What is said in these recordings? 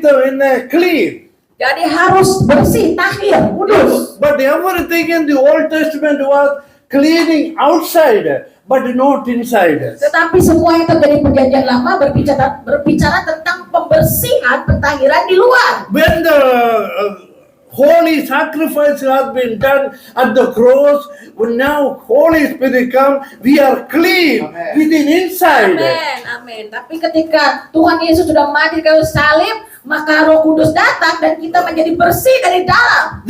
keep them in a clean. Jadi harus bersih, tahir, kudus. But everything in the Old Testament was cleaning outside, but not inside. Tetapi semua yang terjadi perjanjian lama berbicara tentang pembersihan, pentahiran di luar. When the holy sacrifice has been done at the cross, when now Holy Spirit come, we are clean within inside. Amin, amin. Tapi ketika Tuhan Yesus sudah mati di kayu salib, maka Roh Kudus datang dan kita menjadi bersih dari dalam.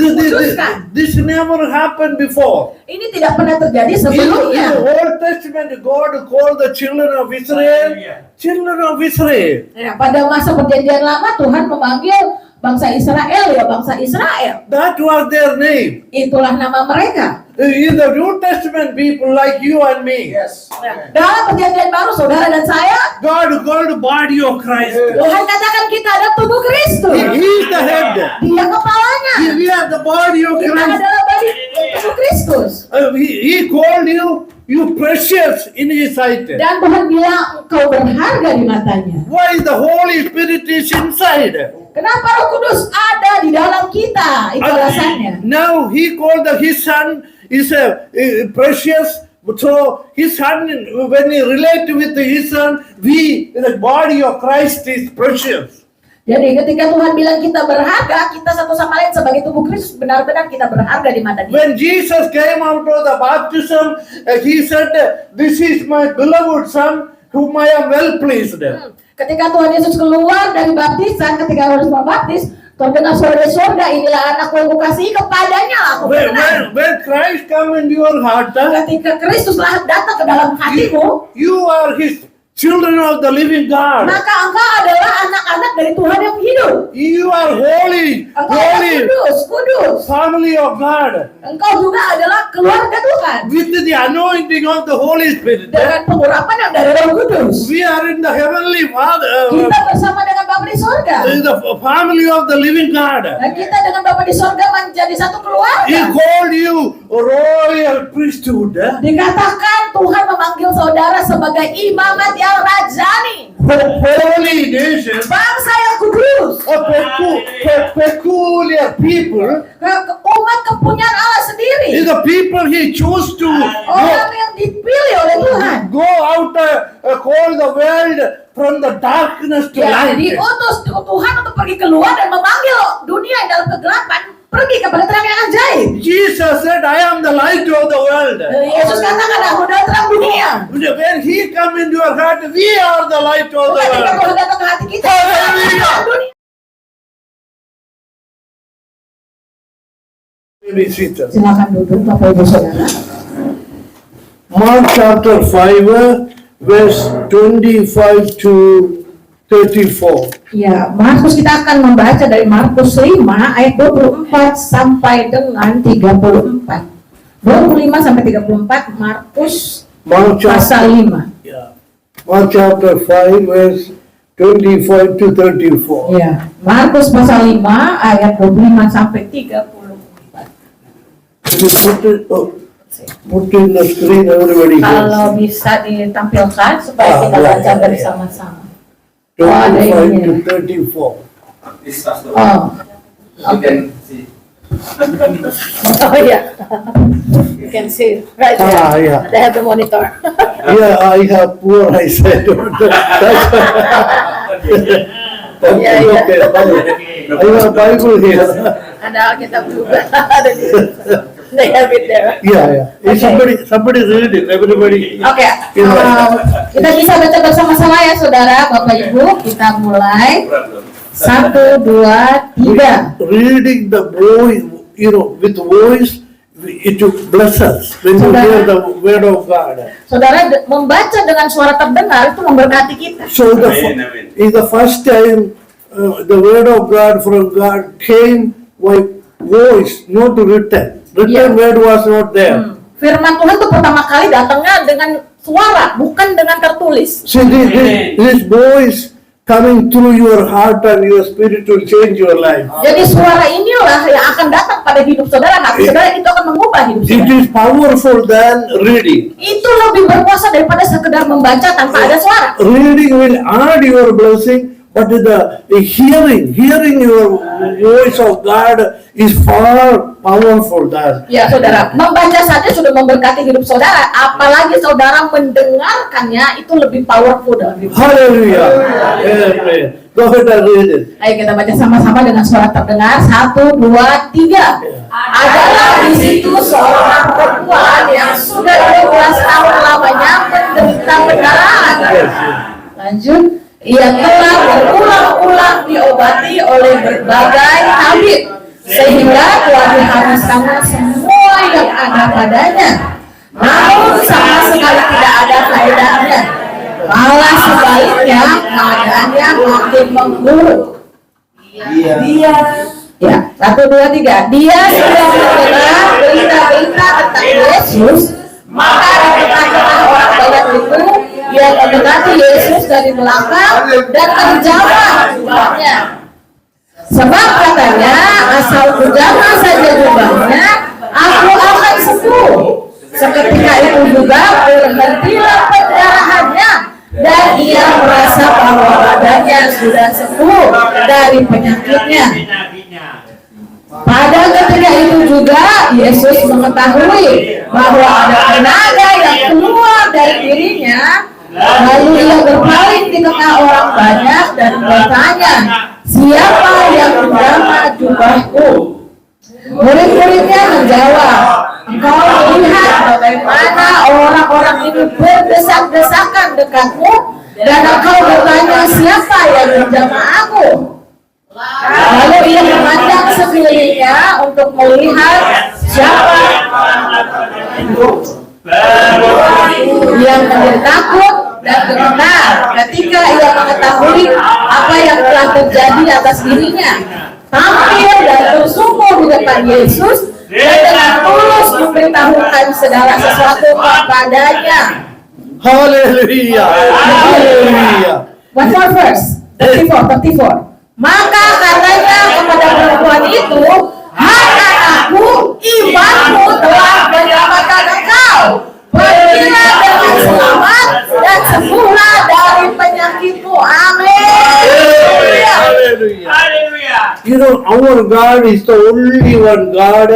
This never happened before. Ini tidak pernah terjadi In sebelumnya. the Old Testament, God called the children of Israel, children of Israel. Ya, pada masa perjanjian lama Tuhan memanggil bangsa Israel, ya bangsa Israel. That was their name. Itulah nama mereka. In the New Testament, people like you and me. Yes. Ya, dalam perjanjian baru, saudara dan saya, God called the body of Christ. Tuhan katakan kita ada tubuh Kristus. He is the head. Dia kepalanya. We are the body of Kita Christ. adalah tubuh Kristus. He called you precious in His sight. Dan Tuhan bilang engkau berharga di matanya. Why the Holy Spirit is inside? Kenapa Roh Kudus ada di dalam kita? Itu alasannya. Now He called His Son is precious. So His Son, when He relate with His Son, we, the body of Christ, is precious. Jadi ketika Tuhan bilang kita berharga, kita satu sama lain sebagai tubuh Kristus benar-benar kita berharga di mata Dia. When Jesus came out of the baptism, He said, "This is my beloved Son, whom I am well pleased." Ketika Tuhan Yesus keluar dari baptisan, ketika harus membaptis, Tuhan dengar suara dari surga, inilah anakku yang kukasihi, kepadanya aku berkenan. When Christ come into your heart, Ketika Kristus datang ke dalam hatimu, you are His children of the living God. maka engkau adalah anak-anak dari Tuhan yang hidup. You are holy, Engkau adalah holy kudus. family of God Engkau juga adalah keluarga Tuhan. with the anointing of the Holy Spirit. Dengan pengurapan yang dari Roh Kudus. We are in the heavenly Father, Kita bersama dengan Bapa di sorga. in the family of the living God. Dan kita dengan Bapa di sorga menjadi satu He keluarga. called you royal priesthood, Dikatakan Tuhan memanggil saudara sebagai imamat yang rajani. holy nation, Bangsa yang kudus. a peculiar people. Umat kepunyaan Allah sendiri. Is the people He chose to Orang yang dipilih oleh Tuhan. go out, call the world from the darkness to Ya, light. diutus Tuhan untuk pergi keluar dan memanggil dunia yang dalam kegelapan pergi kepada terang yang ajaib. Jesus said, "I am the light of the world." Yesus katakan, aku adalah terang dunia. When He come into your heart, we are the light of the Ketika world. Tuhan datang ke hati kita, Hallelujah. terang dunia. Maybe sit down. Silakan duduk Bapak Ibu Saudara. Mark chapter 5, verse 25 to 34. Ya, Markus kita akan membaca dari Markus 5 ayat 24 sampai dengan 34. 25 sampai 34 Markus Mark pasal 5. Yeah. Mark chapter 5, verse 25 to 34. Ya, Markus pasal 5 ayat 25 sampai 34. Can you put in the screen, everybody Kalau hears. bisa ditampilkan supaya kita ya, baca ya, ya. bersama-sama. 25 to 34. This pastor. Oh, You can see. oh ya. You can see right there. Yeah. They have the monitor. Yeah, I have poor eyesight. That's Yeah, yeah. okay. I have Bible here. Ada Alkitab juga. Ada di They have it there. Yeah. Okay. Somebody read it. Everybody. Oke, kita bisa baca bersama-sama ya saudara, Bapak Ibu. Kita mulai 1, 2, 3. Reading the voice, with voice, it bless us when you hear the word of God. Saudara membaca dengan suara terdengar itu memberkati kita. So in the first time, the word of God from God came by voice, not written. Written word was not there. Firman Tuhan itu pertama kali datangnya dengan suara, bukan dengan tertulis. See, this voice coming through your heart and your spirit will change your life. Jadi suara inilah yang akan datang pada hidup saudara, hati saudara itu akan mengubah hidup It saudara. is powerful than reading. Itu lebih berkuasa daripada sekedar membaca tanpa ada suara. Reading will add your blessing, but the hearing your voice of God is far powerful than. Ya saudara, membaca saja sudah memberkati hidup saudara, apalagi saudara mendengarkannya itu lebih powerful dari itu. Hallelujah. Amen. Go ahead and read it. Ayo kita baca sama-sama dengan suara terdengar. 1, 2, 3. Adalah di situ seorang perempuan yang sudah 12 tahun lamanya menderita pendarahan. Lanjut. Ia telah berulang-ulang diobati oleh berbagai tabib sehingga telah dihabiskannya semua yang ada padanya. Namun sama sekali tidak ada faedahnya. Malah sebaliknya keadaannya makin memburuk. Dia, ya 1, 2, 3. Dia sudah mendengar berita-berita tentang Yesus, maka di tengah-tengah orang banyak itu, ia mendekati Yesus dari belakang dan terjamah jubahnya. Sebab katanya, asal kujamah saja jubahnya, aku akan sembuh. Seketika itu juga berhentilah pendarahannya dan ia merasa bahwa badannya sudah sembuh dari penyakitnya. Pada ketika itu juga Yesus mengetahui bahwa ada tenaga yang keluar dari dirinya. Lalu ia berpaling di tengah orang banyak dan bertanya, siapa yang menjamah jubahku? Murid-muridnya menjawab, engkau melihat bagaimana orang-orang ini berdesak-desakan dekatmu, dan engkau bertanya siapa yang menjamah aku? Lalu ia memandang sekelilingnya untuk melihat siapa yang menjadi takut dan gemetar ketika ia mengetahui apa yang telah terjadi atas dirinya. Tampil dan bersungguh di depan Yesus dan dengan tulus memberitahukan segala sesuatu kepadanya. Hallelujah. Hallelujah. One more verse, 34. Maka katanya kepada perempuan itu, hai anakku, imanmu telah menyelamatkan engkau. Pergilah dengan selamat dan sembuhlah dari penyakitmu. Amin. Hallelujah. You know, our God is the only one God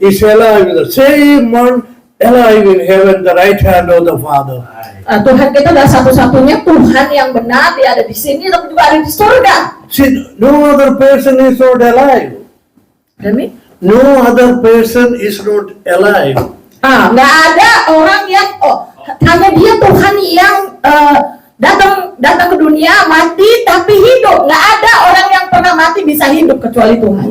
is alive, the same one alive in heaven, the right hand of the Father. Tuhan kita adalah satu-satunya Tuhan yang benar, dia ada di sini dan juga ada di surga. See, no other person is not alive. Amin. No other person is not alive. Nggak ada orang yang hanya dia Tuhan yang datang ke dunia mati tapi hidup. Nggak ada orang yang pernah mati bisa hidup kecuali Tuhan.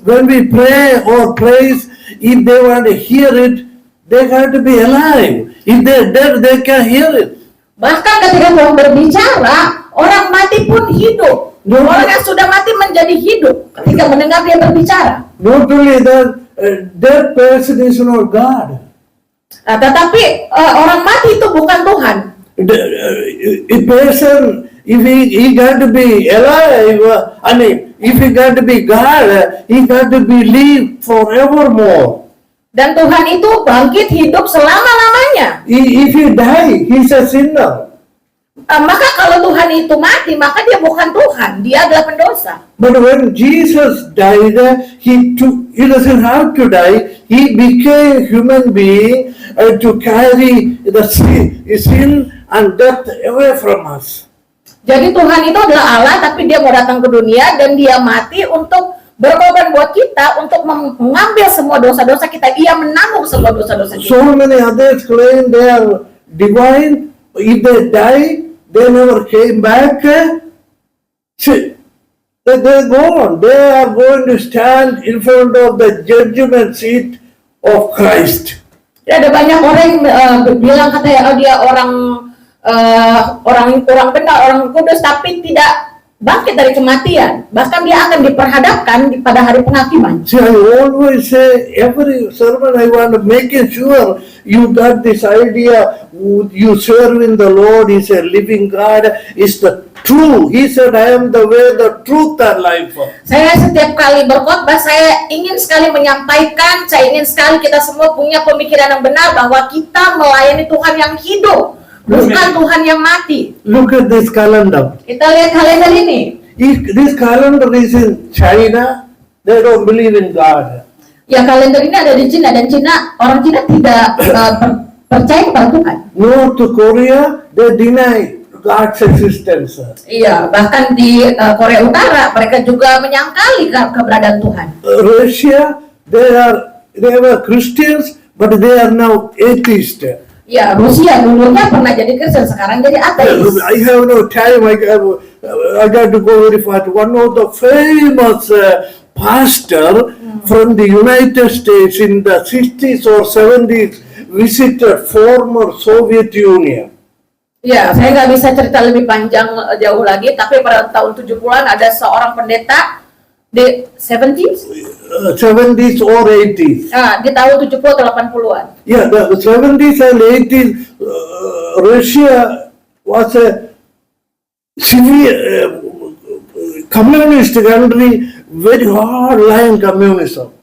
When we pray or praise, if they want to hear it, they have to be alive. If they're dead, they can't hear it. Bahkan ketika Tuhan berbicara, orang mati pun hidup. Orang yang sudah mati menjadi hidup ketika mendengar dia berbicara. Not only that, that person is not God. Tetapi orang mati itu bukan Tuhan. A person, if he got to be alive, if he got to be God, he got to be live forevermore. Dan Tuhan itu bangkit hidup selama-lamanya. If he die, he's a sinner. Maka kalau Tuhan itu mati, maka dia bukan Tuhan, dia adalah pendosa. But when Jesus died, he doesn't have to die. He became human being to carry the sin and death away from us. Jadi Tuhan itu adalah Allah, tapi dia mau datang ke dunia dan dia mati untuk berkorban buat kita, untuk mengambil semua dosa-dosa kita. Ia menanggung semua dosa-dosa kita. So many others claim they are divine. If they die, they never came back. See, they're gone. They are going to stand in front of the judgment seat of Christ. Ada banyak orang yang bilang katanya dia orang benar, orang kudus, tapi tidak bangkit dari kematian. Bahkan dia akan diperhadapkan pada hari penghakiman. See, I always say, every sermon I want to make it sure you got this idea. You serve in the Lord is a living God, is the true. He said, I am the way, the truth, and life. Saya setiap kali berkhotbah, saya ingin sekali menyampaikan, saya ingin sekali kita semua punya pemikiran yang benar bahwa kita melayani Tuhan yang hidup. bukan Tuhan yang mati. Look at this calendar. Kita lihat kalender ini. If this calendar is in China, they don't believe in God. Ya kalender ini ada di Cina dan orang Cina tidak percaya kepada Tuhan. North Korea, they deny God's existence. Iya, bahkan di Korea Utara mereka juga menyangkali keberadaan Tuhan. Russia, they were Christians, but they are now atheist. Ya, Rusia dulunya pernah jadi Kristen, sekarang jadi ateis. I have no time. I got to go very fast. One of the famous pastor from the United States in the 60s or 70s visited former Soviet Union. Ya, saya nggak bisa cerita lebih panjang jauh lagi, tapi pada tahun 70-an ada seorang pendeta di 70s? 70s or 80s. Nah, di tahun 70 atau 80-an. Yeah, the 70s and 80s, Russia was a severe communist country, very hard-line communism.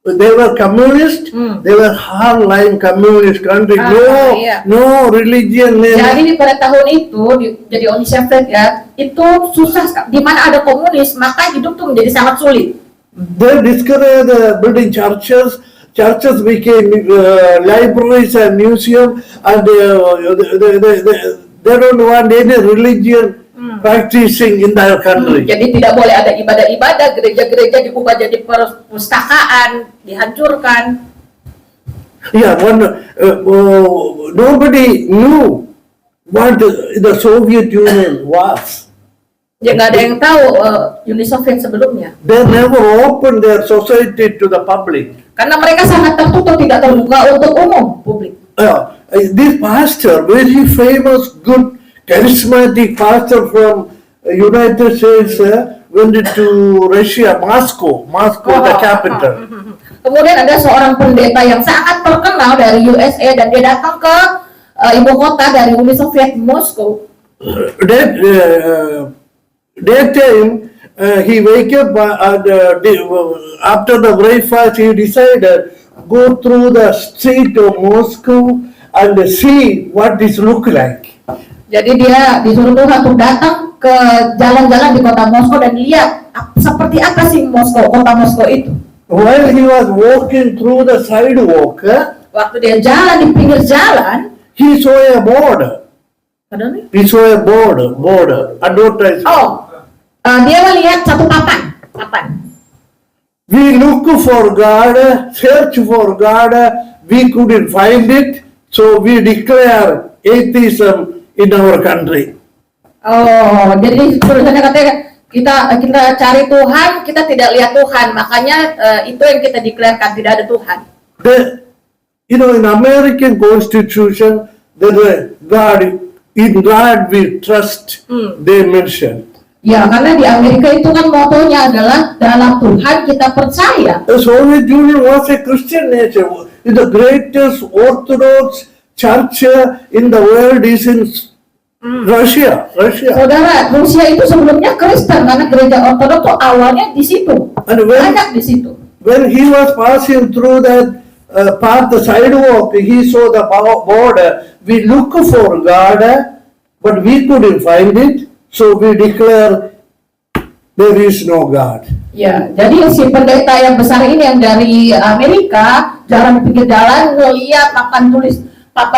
They were communist, they were hard-line communist country, Iya. no religion. Jadi pada tahun itu, jadi Uni Soviet ya, itu susah, di mana ada komunis, maka hidup tuh menjadi sangat sulit. They discouraged building churches. Churches became libraries and museum, and they don't want any religion practicing in their country. Jadi tidak boleh ada ibadah-ibadah, gereja-gereja diubah jadi perpustakaan, dihancurkan. Yeah, nobody knew what the Soviet Union was. Ya nggak ada yang tahu Uni Soviet sebelumnya. They never opened their society to the public. Karena mereka sangat tertutup, tidak terbuka untuk umum publik. This pastor, very famous, good, charismatic pastor from United States, went to Russia, Moscow, the capital. Kemudian ada seorang pendeta yang sangat terkenal dari USA dan dia datang ke ibu kota dari Uni Soviet, Moskow. That time, he wake up after the breakfast. He decided go through the street of Moscow and see what this look like. Jadi dia disuruh Tuhan untuk datang ke jalan-jalan di kota Moskow dan lihat seperti apa sih kota Moskow itu. While he was walking through the sidewalk, waktu dia jalan di pinggir jalan, he saw a board. He saw a board advertisement. Dia melihat satu papan. We look for God, search for God, we couldn't find it, so we declare atheism in our country. Jadi tulisannya katanya kita cari Tuhan, kita tidak lihat Tuhan, makanya itu yang kita deklarasikan, tidak ada Tuhan. In American Constitution, there is God. In God we trust. They mention. Ya, karena di Amerika itu kan motonya adalah dalam Tuhan kita percaya. The Soviet Union was a Christian nation. The greatest Orthodox church in the world is in Russia. Saudara, Rusia itu sebelumnya Kristen karena gereja Ortodok tuh awalnya di situ. Banyak di situ. When he was passing through that path, the sidewalk, he saw the border. We look for God, but we couldn't find it, so we declare there is no God. Ya, jadi si pendeta yang besar ini yang dari Amerika jalan di pinggir jalan ngeliat papan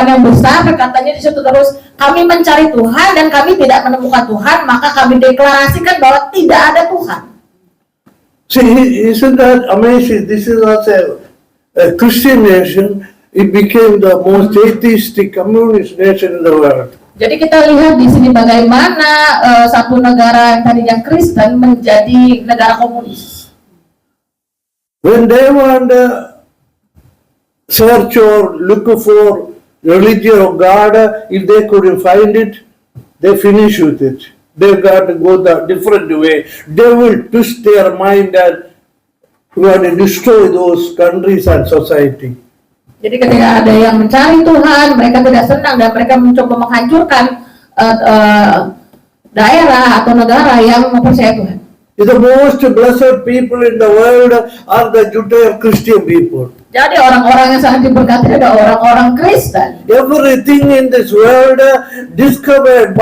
yang besar, katanya di situ terus kami mencari Tuhan dan kami tidak menemukan Tuhan, maka kami deklarasikan bahwa tidak ada Tuhan. See, isn't that amazing? This is not a Christian nation. It became the most atheistic communist nation in the world. Jadi kita lihat di sini bagaimana satu negara yang tadinya Kristen menjadi negara komunis. When they want to search or look for religion of God, if they couldn't find it, they finish with it. They've got to go the different way. They will twist their mind and want to destroy those countries and society. Jadi ketika ada yang mencari Tuhan, mereka tidak senang dan mereka mencoba menghancurkan daerah atau negara yang mempercayai Tuhan. The most blessed people in the world are the Judeo-Christian people. Jadi orang-orang yang sangat diberkati adalah orang-orang Kristen. Everything in this world discovered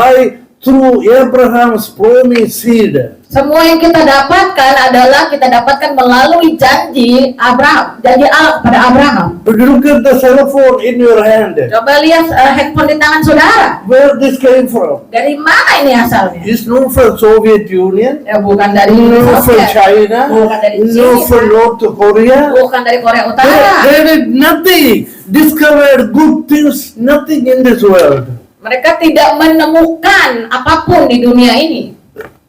through Abraham's promised seed. Semua yang kita dapatkan adalah kita dapatkan melalui janji Abraham, janji Allah kepada Abraham. But look at the cell phone in your hand. Coba lihat handphone di tangan saudara. Where this came from? Dari mana ini asalnya? It's not from Soviet Union, Ya bukan dari Uni not from Soviet, China, bukan dari not China, from North Korea. bukan dari Korea Utara. They did nothing, discovered good things, nothing in this world. Mereka tidak menemukan apapun di dunia ini.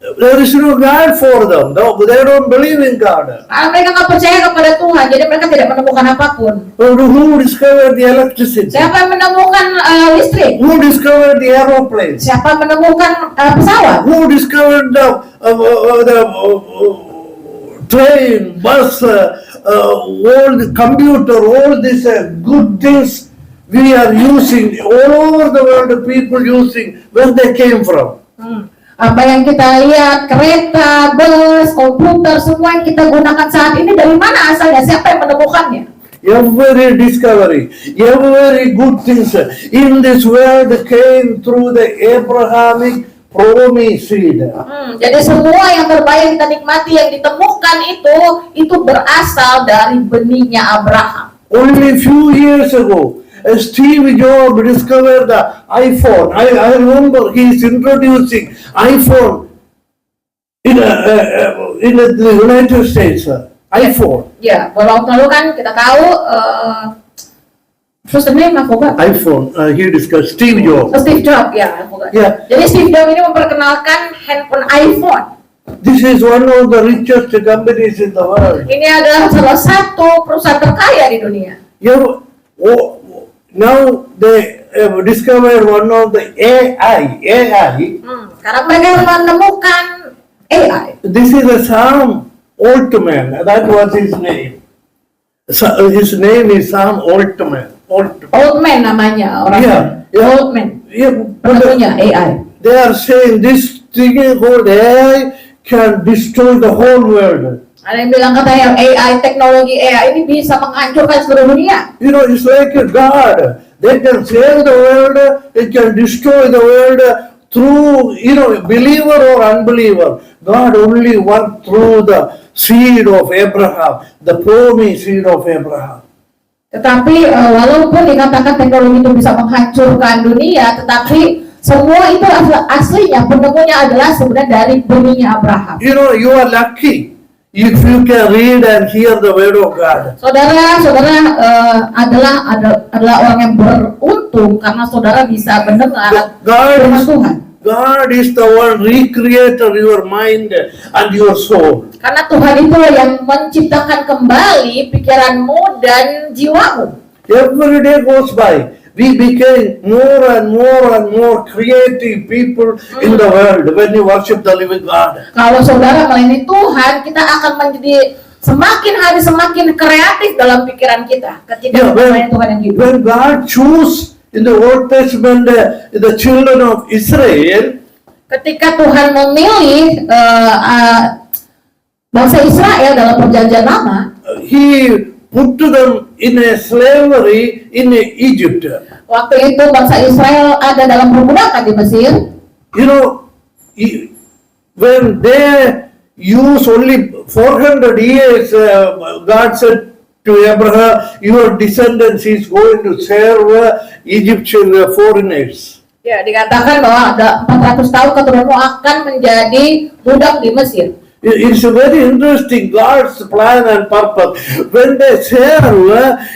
There is no God for them. No, they don't believe in God. Karena mereka nggak percaya kepada Tuhan, jadi mereka tidak menemukan apapun. Who discovered the electricity? Siapa yang menemukan listrik? Who discovered the aeroplanes? Siapa yang menemukan pesawat? Who discovered the train, bus, all the computer, all these good things we are using all over the world, people using, where they came from? Apa yang kita lihat, kereta, bus, komputer, semua yang kita gunakan saat ini dari mana asalnya? Siapa yang menemukannya? Every discovery, every good things in this world came through the Abrahamic promise seed. Jadi semua yang terbaik yang kita nikmati, yang ditemukan itu berasal dari benihnya Abraham. Only few years ago, Steve Jobs discovered the iPhone. I remember he is introducing iPhone in the United States. iPhone. Ya, waktu lalu kan kita tahu, terus sebenarnya I forgot. iPhone. He discovered Steve Jobs. Steve Jobs, ya, I forgot. Yeah. Jadi Steve Jobs ini memperkenalkan handphone iPhone. This is one of the richest companies in the world. Ini adalah salah satu perusahaan terkaya di dunia. Yeah. Now they discovered one of the AI. Karena mereka menemukan AI. This is a Sam Altman. That was his name. His name is Sam Altman. Altman namanya orang. Yeah. Altman. Yeah, Penemunya AI. they are saying this thing called AI can destroy the whole world. Ada yang bilang katanya AI, teknologi AI ini bisa menghancurkan seluruh dunia. You know, it's like a God. They can save the world, they can destroy the world through, believer or unbeliever. God only worked through the seed of Abraham, the promised seed of Abraham. Tetapi walaupun dikatakan teknologi itu bisa menghancurkan dunia, tetapi semua itu aslinya penemunya adalah sebenarnya dari benihnya Abraham. You are lucky if you can read and hear the word of God. Saudara adalah orang yang beruntung karena saudara bisa mendengar firman Tuhan. God is the one recreator your mind and your soul. Karena Tuhan itu yang menciptakan kembali pikiranmu dan jiwamu. Every day goes by, we became more and more creative people in the world when you worship the living God. Kalau saudara melayani Tuhan, kita akan menjadi semakin hari semakin kreatif dalam pikiran kita ketika melayani Tuhan yang hidup. When God chose in the Old Testament the children of Israel, ketika Tuhan memilih bangsa Israel dalam perjanjian lama, He put them in a slavery in Egypt. Waktu itu bangsa Israel ada dalam perbudakan di Mesir. When they use only 400 years, God said to Abraham, your descendants is going to serve Egyptian foreigners. Ya, dikatakan bahwa ada 400 tahun keturunanmu akan menjadi budak di Mesir. It's very interesting, God's plan and purpose. When they serve,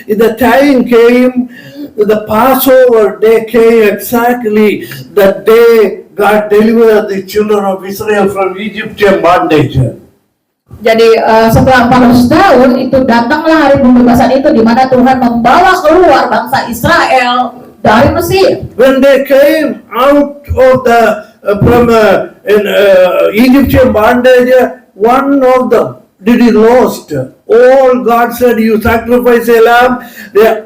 the time came, the Passover day came exactly the day God delivered the children of Israel from Egyptian bondage. Jadi setelah 400 tahun itu datanglah hari pembebasan itu di mana Tuhan membawa keluar bangsa Israel dari Mesir. When they came out of the from Egyptian bondage, one of them did it lost. All God said, you sacrifice a lamb,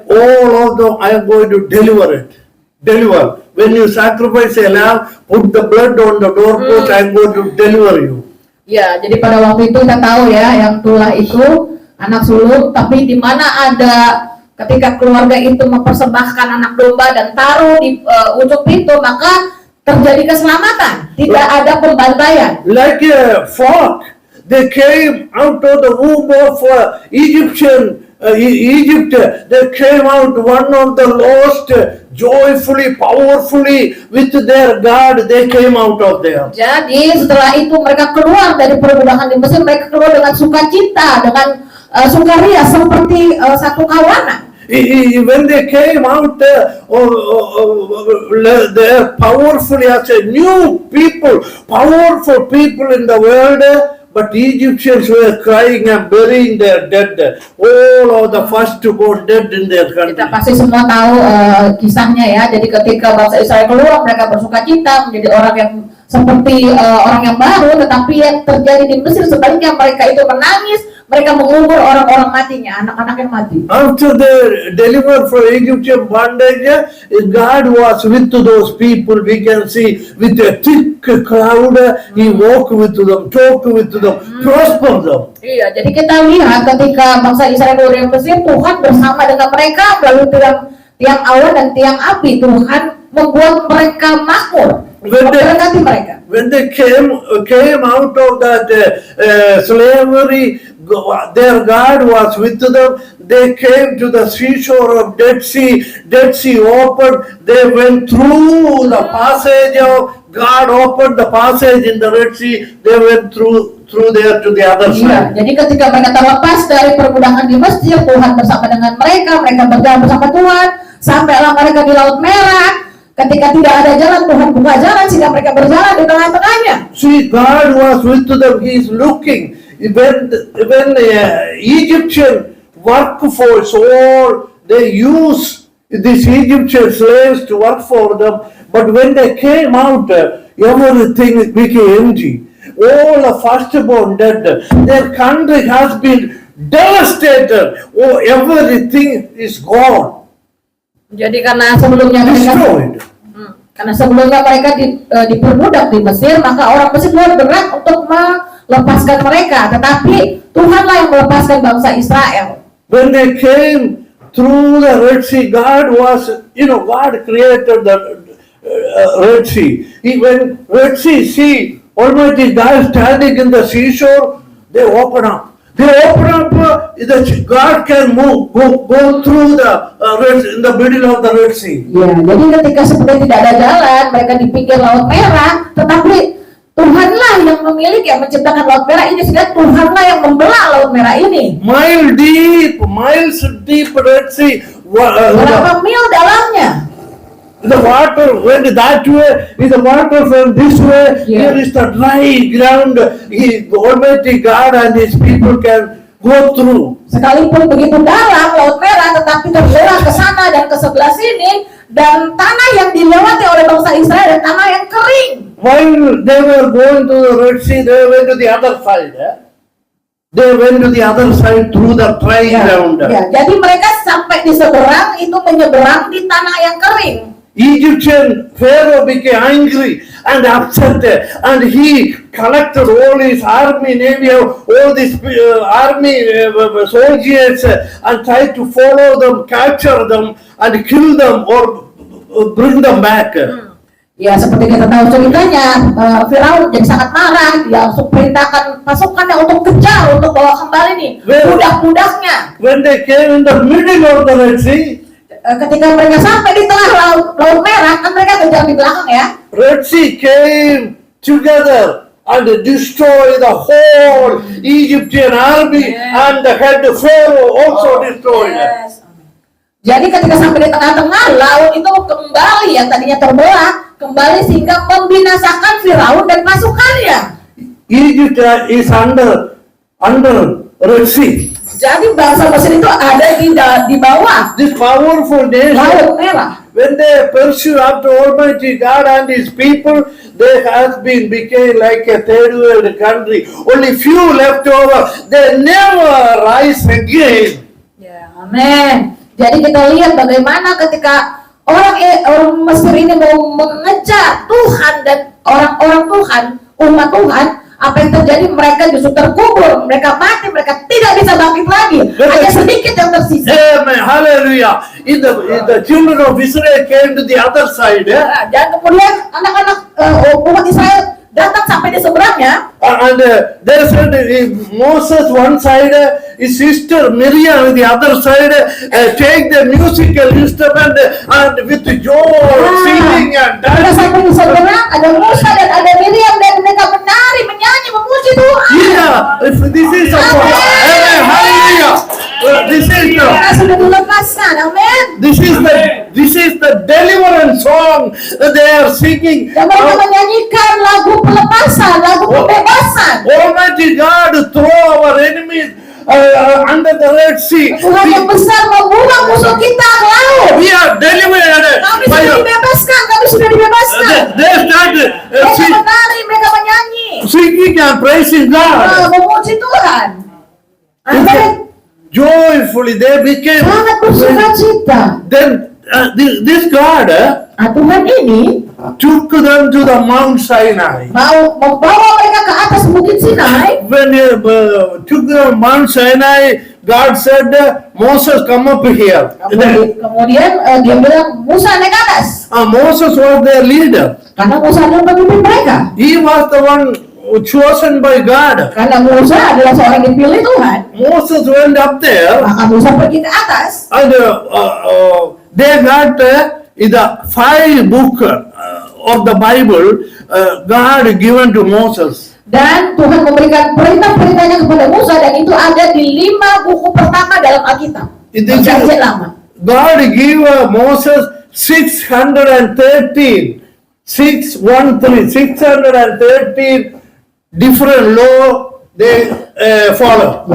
all of them I am going to deliver it. Deliver. When you sacrifice a lamb, put the blood on the doorpost, I am going to deliver you. Ya, jadi pada waktu itu kita tahu ya, yang tulah itu anak sulung, tapi di mana ada ketika keluarga itu mempersembahkan anak domba dan taruh di ujung pintu, maka terjadi keselamatan, tidak ada pembantaian. Like a flock, they came out of the womb of Egypt. They came out one of the lost, joyfully, powerfully, with their God. They came out of there. Jadi setelah itu mereka keluar dari perbudakan di Mesir, mereka keluar dengan sukacita, dengan sukaria seperti satu kawanan. When they came out, they're powerfully as a new people, powerful people in the world. But Egyptians were crying and burying their dead. All of the firstborn dead in their country. Kita pasti semua tahu kisahnya ya. Jadi ketika bangsa Israel keluar, mereka bersukacita menjadi orang yang seperti orang yang baru. Tetapi yang terjadi di Mesir sebaliknya, mereka itu menangis. Mereka mengubur orang-orang matinya, anak-anak yang mati. After they delivered from Egyptian bondage, God was with those people. We can see with a thick cloud, He walked with them, talked with them, prospered them. Iya, jadi kita lihat ketika bangsa Israel keluar dari Mesir, Tuhan bersama dengan mereka melalui tiang awan dan tiang api. Tuhan membuat mereka makmur, memberkati mereka. When they came out of that slavery, their God was with them. They came to the seashore of Dead Sea. Dead Sea opened. They went through the passage of God. Opened the passage in the Red Sea. They went through there to the other Iya, side. jadi ketika mereka terlepas dari perbudakan di Mesir, Tuhan bersama dengan mereka berjalan bersama Tuhan, sampailah mereka di Laut Merah. Ketika tidak ada jalan, Tuhan buka jalan sehingga mereka berjalan di tengah-tengahnya. See, God was with them. He is looking. When the Egyptian workforce, all they use these Egyptian slaves to work for them, but when they came out, everything became empty. All the firstborn dead. Their country has been devastated. Oh, everything is gone, Jadi karena sebelumnya mereka destroyed. Karena sebelumnya mereka diperbudak di Mesir, maka orang Mesir bergerak untuk melepaskan mereka. Tetapi Tuhanlah yang melepaskan bangsa Israel. When they came through the Red Sea, God created the Red Sea. When Red Sea, Almighty God standing in the seashore, they open up. God can go through the in the middle of the Red Sea. Ya, jadi ketika sebenarnya tidak ada jalan, mereka di pinggir Laut Merah, tetapi Tuhanlah yang memiliki, yang menciptakan Laut Merah ini, sehingga Tuhanlah yang membelah Laut Merah ini. Miles deep Red Sea. Berapa mil dalamnya? The water went that way, the water from this way, Yeah. here is the dry ground. Almighty God and His people can go through. Sekalipun begitu dalam Laut Merah, tetapi terbelah ke sana dan ke sebelah sini, dan tanah yang dilewati oleh bangsa Israel dan tanah yang kering. While they were going to the Red Sea, they went to the other side. They went to the other side through the dry ground. Ya, jadi mereka sampai di seberang itu menyeberang di tanah yang kering. Egyptian Pharaoh became angry and upset, and he collected all his army, navy, all these army soldiers, and tried to follow them, capture them, and kill them or bring them back. Ya, seperti kita tahu ceritanya, Firaun jadi sangat marah. Dia langsung perintahkan pasukannya untuk kejar, untuk bawa kembali nih budak-budaknya. When they came in the middle of the Red Sea, ketika mereka sampai di tengah Laut Merah, kan mereka kejar di belakang ya. Red Sea came together and destroyed the whole Egyptian army, and the head Pharaoh also destroyed. Jadi ketika sampai di tengah-tengah, laut itu kembali yang tadinya terbelah, kembali sehingga membinasakan Firaun dan pasukannya. Egypt is under Red Sea. Jadi bangsa Mesir itu ada di bawah This powerful nation, Laut Merah. when they pursue after Almighty God and His people, they became like a third world country. Only few left over. They never rise again. Ya, amin. Jadi kita lihat bagaimana ketika orang Mesir ini mau mengejar Tuhan dan orang-orang Tuhan, umat Tuhan, apa yang terjadi? Mereka justru terkubur, mereka mati, mereka tidak bisa bangkit lagi. Hanya sedikit yang tersisa. Amen. Hallelujah. In the children of Israel came to the other side. Dan kemudian anak-anak umat Israel datang sampai di seberangnya. And they said Moses one side, his sister Miriam the other side, take the musical instrument and with joy singing and Pada dancing. sampai di seberang ada Musa dan ada Miriam dan mereka menari, menyanyi, memuji Tuhan. Yeah, if this is a Amen. Hallelujah. This is Mereka sudah dilepaskan, amin. this is the deliverance song that they are singing. Dan mereka menyanyikan lagu pelepasan, lagu pembebasan. Almighty God throw our enemies under the Red Sea. Tuhan yang besar membuang musuh kita ke laut. We are delivered. Kami sudah dibebaskan, kami sudah dibebaskan. They started Mereka menari, mereka menyanyi, singing and praising God. memuji Tuhan. Amin. Joyfully they became. Sangat bersuka cita. Then this God Tuhan ini took them to the Mount Sinai. mau membawa mereka ke atas Bukit Sinai. When he took them to Mount Sinai, God said, Moses, come up here. Kemudian dia bilang, Musa naik ke atas. Moses was their leader. Karena Musa adalah pemimpin mereka. He was the one chosen by God. Karena Musa adalah seorang yang dipilih Tuhan. Moses went up there Maka Musa pergi ke atas. and they got the 5 book of the Bible God given to Moses. Dan Tuhan memberikan perintah-perintahnya kepada Musa dan itu ada di 5 buku pertama dalam Alkitab. Perjanjian Lama. God gave Moses 613 different law they follow.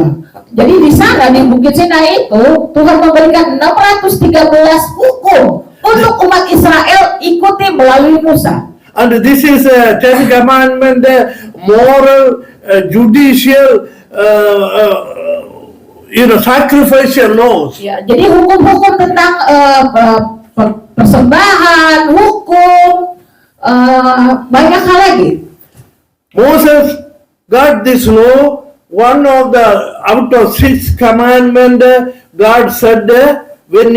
Jadi di sana di Bukit Sinai itu Tuhan memberikan 613 hukum untuk umat Israel ikuti melalui Musa. And this is 10 commandment, moral, judicial, sacrificial laws. Ya, jadi hukum-hukum tentang persembahan, hukum, banyak hal lagi. Moses got this law. One of the out of 6 commandment, God said, when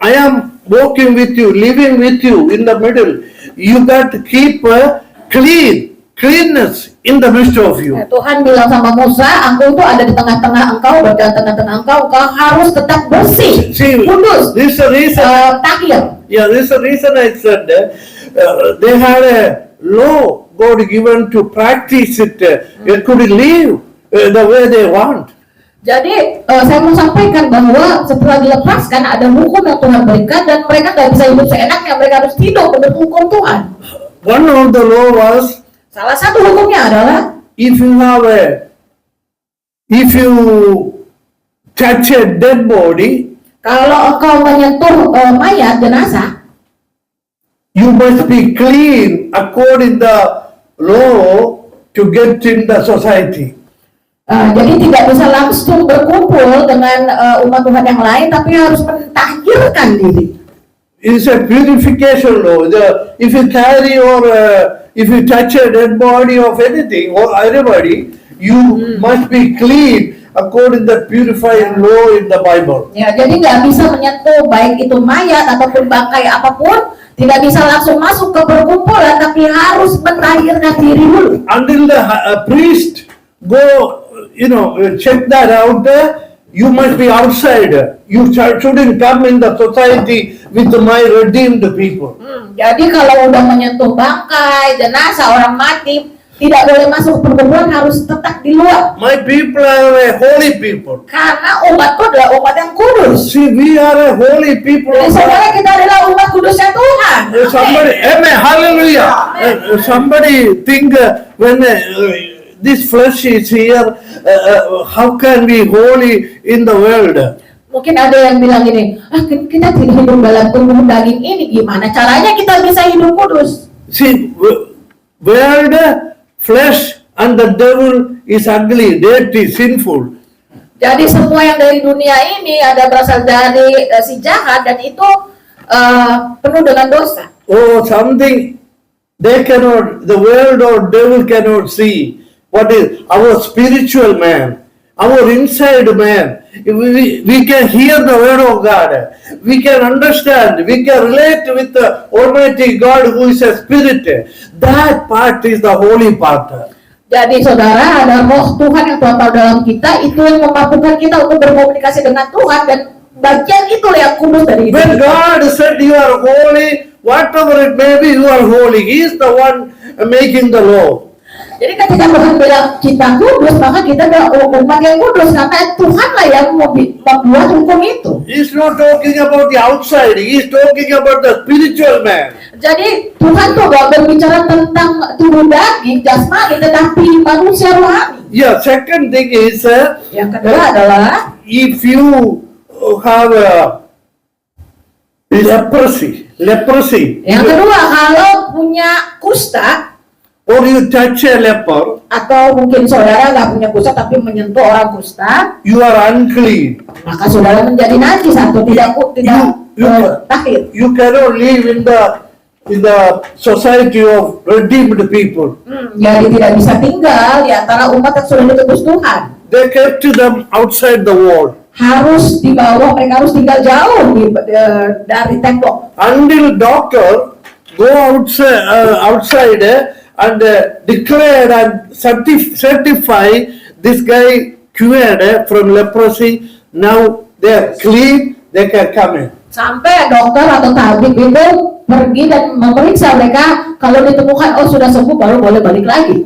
I am walking with you, living with you in the middle, you got to keep cleanness in the midst of you. Tuhan bilang sama Musa, engkau itu ada di tengah-tengah engkau, berada di tengah-tengah engkau harus tetap bersih, kudus, This is the reason. tahir. Yeah, this is the reason I said they had a law God given to practice it. They could live the way they want. Jadi saya mau sampaikan bahwa setelah dilepaskan ada hukum yang Tuhan berikan dan mereka nggak bisa hidup seenaknya, mereka harus hidup menurut hukum Tuhan. One of the law was, Salah satu hukumnya adalah if you touch a dead body, kalau engkau menyentuh mayat jenazah, you must be clean according the law to get in the society. jadi tidak bisa langsung berkumpul dengan umat Tuhan yang lain, tapi harus mentahirkan diri. It's a purification law. If you carry or if you touch a dead body of anything or anybody, you must be clean according to the purifying law in the Bible. Ya, jadi nggak bisa menyentuh baik itu mayat ataupun bangkai apapun, tidak bisa langsung masuk ke perkumpulan, tapi harus mentahirkan diri dulu. Until the priest go, check that out, you must be outside. You shouldn't come in the society with my redeemed people. Jadi kalau udah menyentuh bangkai, jenazah, orang mati, tidak boleh masuk ke perkumpulan, harus tetap di luar. My people are a holy people. Karena umatku adalah umat yang kudus. See, we are a holy people. Jadi saudara, kita adalah umat kudusnya Tuhan. Somebody, amen, hallelujah. Somebody think when this flesh is here, how can we holy in the world? Mungkin ada yang bilang gini, kita tidak hidup dalam tubuh daging ini, gimana caranya kita bisa hidup kudus? See, world, flesh and the devil is ugly, dirty, sinful. Jadi semua yang dari dunia ini ada berasal dari si jahat dan itu penuh dengan dosa. Oh, something they cannot, the world or devil cannot see. What is our spiritual man, our inside man. We can hear the word of God. We can understand. We can relate with the Almighty God who is a spirit. That part is the holy part. Jadi saudara, ada roh Tuhan yang Tuhan tahu dalam kita, itu yang memampukan kita untuk berkomunikasi dengan Tuhan, dan bagian itu yang kudus dari hidup When kita. God said you are holy, whatever it may be, you are holy. He is the one making the law. Jadi ketika Tuhan bilang kita kudus, maka kita adalah umat yang kudus, karena Tuhanlah yang membuat hukum itu. He's not talking about the outside. He is talking about the spiritual man. Jadi Tuhan tuh gak berbicara tentang tubuh daging, jasmani, tetapi manusia rohani. Yeah, second thing is, Yang kedua adalah if you have leprosy. yang kedua, kalau punya kusta, Or you touch a leper, atau mungkin saudara nggak punya kusta tapi menyentuh orang kusta, you are unclean. maka saudara menjadi najis atau tidak tahir. You cannot live in the society of redeemed people. Jadi tidak bisa tinggal di antara umat yang sudah ditebus Tuhan. They kept them outside the wall. Harus di bawah, mereka harus tinggal jauh dari tembok. Until doctor go outside and declare and certify this guy cured from leprosy. Now they are clean, they can come in. Sampai dokter atau tabib itu pergi dan memeriksa mereka, kalau ditemukan oh sudah sembuh baru boleh balik lagi.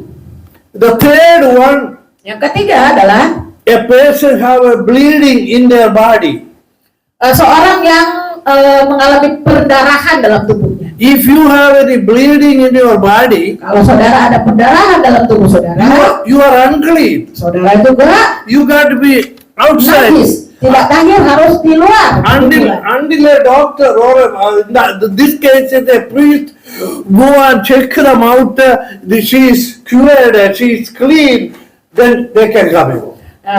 The third one, Yang ketiga adalah a person have a bleeding in their body. seorang yang mengalami perdarahan dalam tubuhnya. If you have any bleeding in your body, Kalau saudara ada perdarahan dalam tubuh saudara, you are unclean. saudara juga You got to be outside. najis, tidak tahir, harus di luar. Until a doctor or this case is a priest go and check them out. She is cured, she is clean. Then they can come in.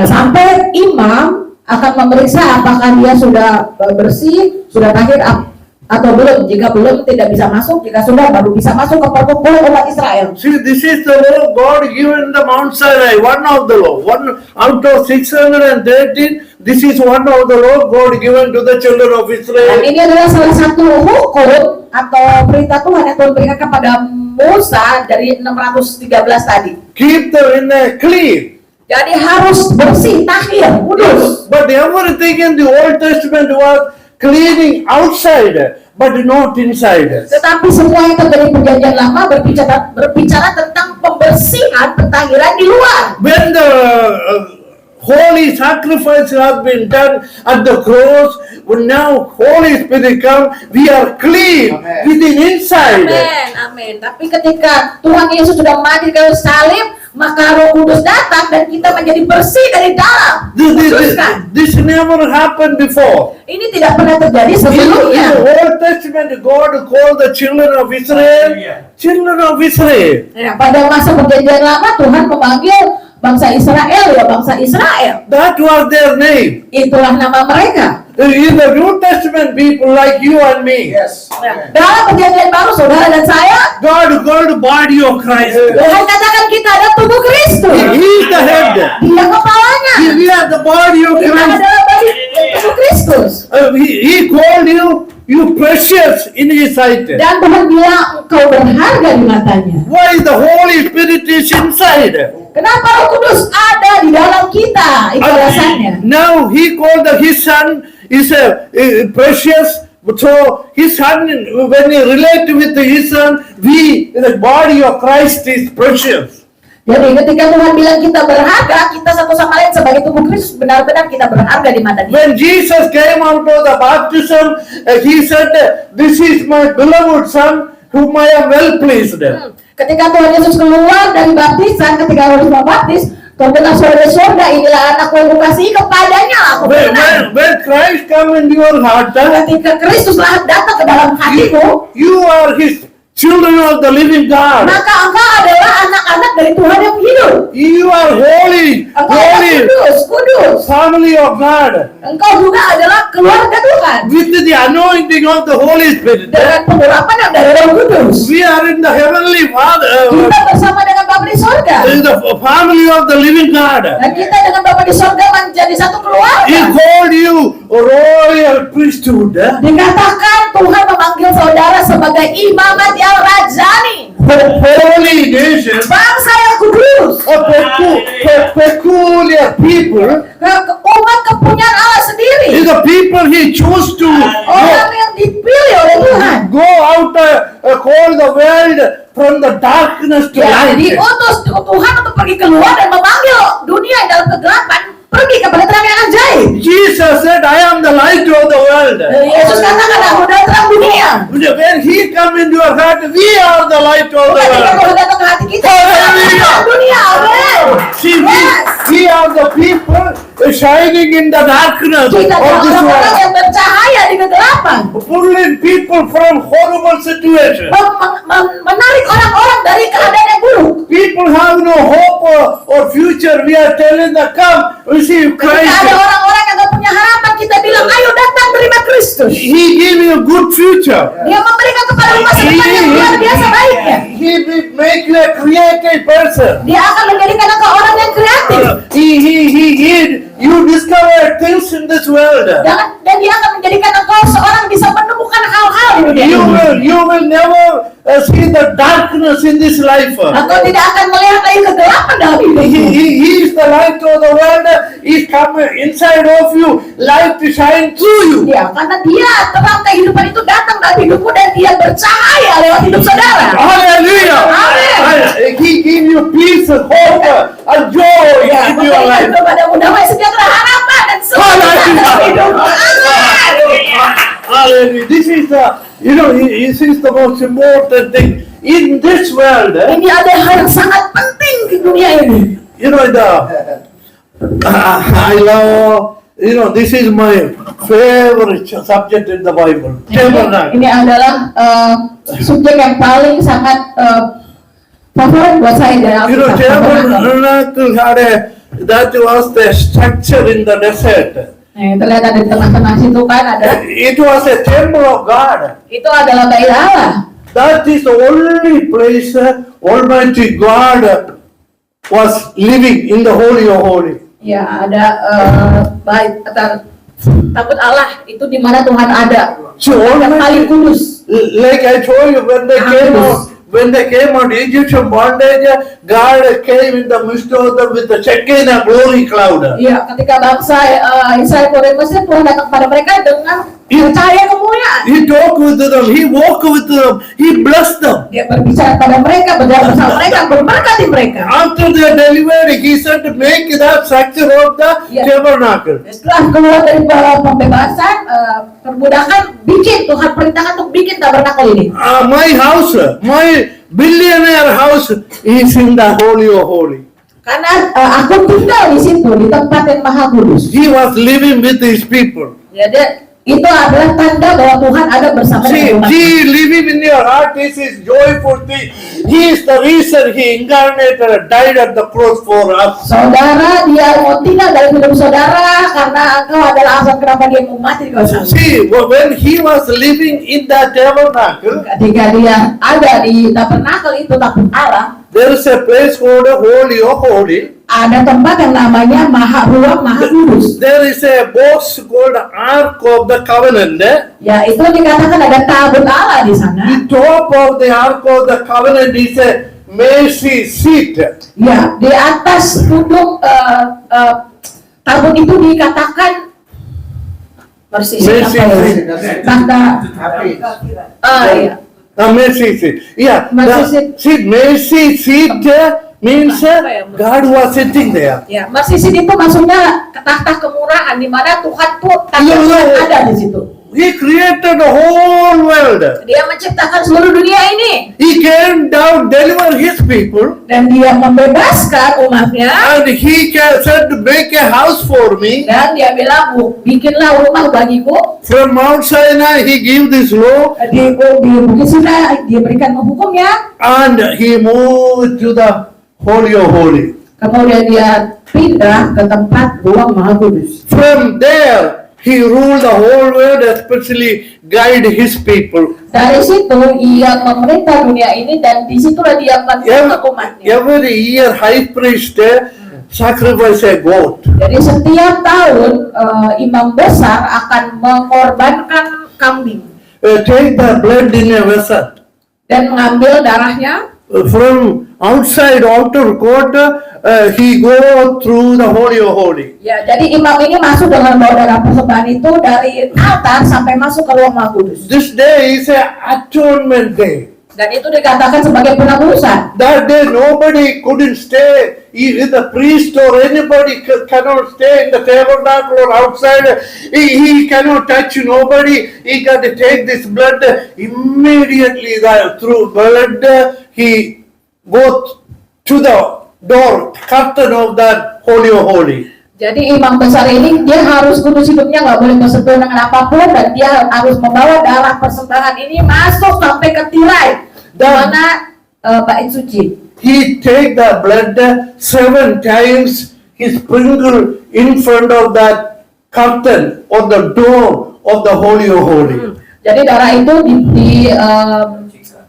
Sampai imam akan memeriksa apakah dia sudah bersih, sudah tahir atau belum. Jika belum, tidak bisa masuk. Jika sudah, baru bisa masuk ke perkumpulan umat Israel. See, this is the law God given the Mount Sinai. One of the law. One out of 613. This is one of the law God given to the children of Dan Israel. ini adalah salah satu hukum atau perintah Tuhan yang Tuhan berikan kepada Musa dari 613 tadi. Keep them in a clean. Jadi harus bersih, tahir, kudus. But everything in the Old Testament was cleaning outside, but not inside. Tetapi semua yang terjadi perjanjian lama berbicara tentang pembersihan, pentahiran di luar. When the holy sacrifice has been done at the cross, now Holy Spirit come, we are clean within inside. Amin, amin. Tapi ketika Tuhan Yesus sudah mati di kayu salib, maka Roh Kudus datang dan kita menjadi bersih dari dalam. Kuduskan. This never happened before. Ini tidak pernah terjadi In sebelumnya. the Old Testament, God called the children of Israel, children of Israel. Nah, pada masa perjanjian lama Tuhan memanggil bangsa Israel, ya bangsa Israel. That was their name. Itulah nama mereka. In the New Testament, people like you and me. Yes. Dalam perjanjian baru, saudara dan saya, God called the body of Christ. Tuhan katakan kita ada tubuh Kristus. He is the head. Dia kepalanya. We are the body of Kita Christ. adalah tubuh Kristus. He called you precious in His sight. Dan Tuhan bilang engkau berharga di matanya. Why the Holy Spirit is inside? Kenapa Roh Kudus ada di dalam kita? Itu alasannya. Now He called His Son is precious. So His Son, when He relate with His Son, the body of Christ is precious. Jadi ketika Tuhan bilang kita berharga, kita satu sama lain sebagai tubuh Kristus, benar-benar kita berharga di mata Dia. When Jesus came out of the baptism, He said, "This is my beloved Son, whom I am well pleased." Ketika Tuhan Yesus keluar dari baptisan, ketika harus membaptis, Tuhan bilang surga surga, inilah anakku yang kukasihi, kepadanya aku berkenan. When Christ come into your heart, Ketika Kristus datang ke dalam hatimu, you are His children of the living God. maka engkau adalah anak-anak dari Tuhan yang hidup. You are holy, Engkau adalah kudus. family of God, Engkau juga adalah keluarga Tuhan. with the anointing of the Holy Spirit. Dengan pengurapan yang dari Roh Kudus. We are in the heavenly Father, Kita bersama dengan Bapa di sorga. in the family of the living God. Dan kita dengan Bapa di sorga royal priesthood, Dikatakan Tuhan memanggil saudara sebagai imamat yang rajani, holy nation, bangsa yang kudus, a peculiar people, umat kepunyaan Allah sendiri, is the people he chose to orang yang dipilih oleh Tuhan. go out, call the world from the darkness to Ya, light. diutus Tuhan untuk pergi keluar dan memanggil dunia yang dalam kegelapan pergi kepada terang yang ajaib. Jesus said, I am the light of the world. Yesus katakan, aku adalah terang dunia. When he come into your heart, we are the light of the Ketika world. Tuhan datang ke hati kita, Hallelujah. terang dunia. Amen. See, Yes. we are the people shining in the darkness Kita of adalah this orang-orang world, yang bercahaya di kegelapan, pulling people from horrible situations. menarik orang-orang dari keadaan yang buruk. People have no hope or future. We are telling them, come, receive Ketika ada Christ. orang-orang yang gak punya harapan, kita bilang, ayo datang terima Kristus. He give you a good future. Dia memberikan kepada masa depan yang luar biasa baiknya. He will make you a creative person. Dia akan menjadikan engkau orang yang kreatif. You discover things in this world. Dan dia akan menjadikan engkau seorang bisa menemukan hal-hal di dunia ini. You will never see the darkness in this life. Engkau tidak akan melihat lagi kegelapan dalam hidup ini. He is the light of the world. He come inside of you. Light to shine through you. Ya, karena dia terang kehidupan itu datang dalam hidupmu dan dia bercahaya lewat hidup saudara. Hallelujah. Amen. He give you peace, hope, and joy Ya, in your memberikan life. kepadamu damai sejahtera, harapan dan sukacita dalam hidupmu. Hallelujah. This is the, this is the most important thing in this world. Ini ada hal yang sangat penting di dunia ini. I love, this is my favorite subject in the Bible. Tabernacle. Ini adalah subjek yang paling sangat favorit buat saya dari Alkitab. Tabernacle that was the structure in the desert. Nah, terlihat ada di tengah-tengah situ kan ada. It was a temple of God. Itu adalah bait Allah. That is the only place Almighty God was living in the Holy of Holy. Ya, ada bait takut Allah itu di mana Tuhan ada. So Yang paling kudus. like I told you, when they came out Egyptian bondage, God came in the midst of them with the Shekinah glory cloud. Iya, ketika bangsa Israel keluar dari Mesir, Tuhan datang kepada mereka dengan cahaya kemuliaan. He talked with them, he walked with them, he blessed them. Dia berbicara pada mereka, berjalan bersama mereka, memberkati mereka. After their delivery, he said to make that structure of the Yeah. tabernacle. Setelah keluar dari pembebasan, perbudakan, Tuhan perintahkan untuk bikin tabernakel ini. My house, my billionaire house is in the Holy of Holy. Karena aku tinggal di situ, di tempat yang maha kudus. He was living with his people. Jadi itu adalah tanda bahwa Tuhan ada bersama dengan umat. See, living in your heart is his joyful thing. He is the reason he incarnated and died at the cross for us. Saudara, dia mau tinggal dalam hidup saudara karena engkau adalah alasan kenapa dia mau mati di kayu salib. See, when he was living in that tabernacle, Ketika dia ada di tabernakel itu, takut Allah, there is a place called the Holy of Holy. ada tempat yang namanya ruang maha kudus. There is a box called Ark of the Covenant. Ya, itu dikatakan ada tabut Allah di sana. The top of the Ark of the Covenant is a mercy seat. Ya, di atas punduk tabut itu dikatakan Mercy Tanda iya. A mercy seat. Yeah. Mercy seat. Mercy seat means God was sitting there. Ya, mercy seat itu maksudnya tahta kemurahan di mana Tuhan tuh Iya, Tuhan iya. ada di situ. He created the whole world. Dia menciptakan seluruh dunia ini He came down, deliver his people, dan dia membebaskan umatnya and he said to make a house for me. dan dia bilang, bikinlah rumah bagiku. From Mount Sinai, he gave this law, Di Bukit Sinai dia berikan hukumnya, and he moved to the Holy of Holy. kemudian dia pindah ke tempat ruang maha kudus. From there, he ruled the whole world, especially guide his people. Dari situ ia memerintah dunia ini dan disitulah dia menuntut umatnya. Every year, high priest sacrifice a goat. Jadi setiap tahun imam besar akan mengorbankan kambing Take the blood in a vessel. dan mengambil darahnya. From outside outer court, he go through the Holy of Holy. Ya, jadi imam ini masuk dengan bawa darah persembahan itu dari altar sampai masuk ke ruang Maha Kudus. This day is a atonement day. Dan itu dikatakan sebagai penebusan. That day nobody couldn't stay. If the priest or anybody cannot stay in the tabernacle or outside. He cannot touch nobody. He got to take this blood immediately. Through blood he goes to the door, curtain of that Holy of Holy. Jadi imam besar ini dia harus kudus hidupnya, nggak boleh bersentuhan dengan apapun, dan dia harus membawa darah persembahan ini masuk sampai ke tirai di mana bait suci. He take the blood 7 times. He sprinkle in front of that curtain or the door of the Holy of Holy. Jadi darah itu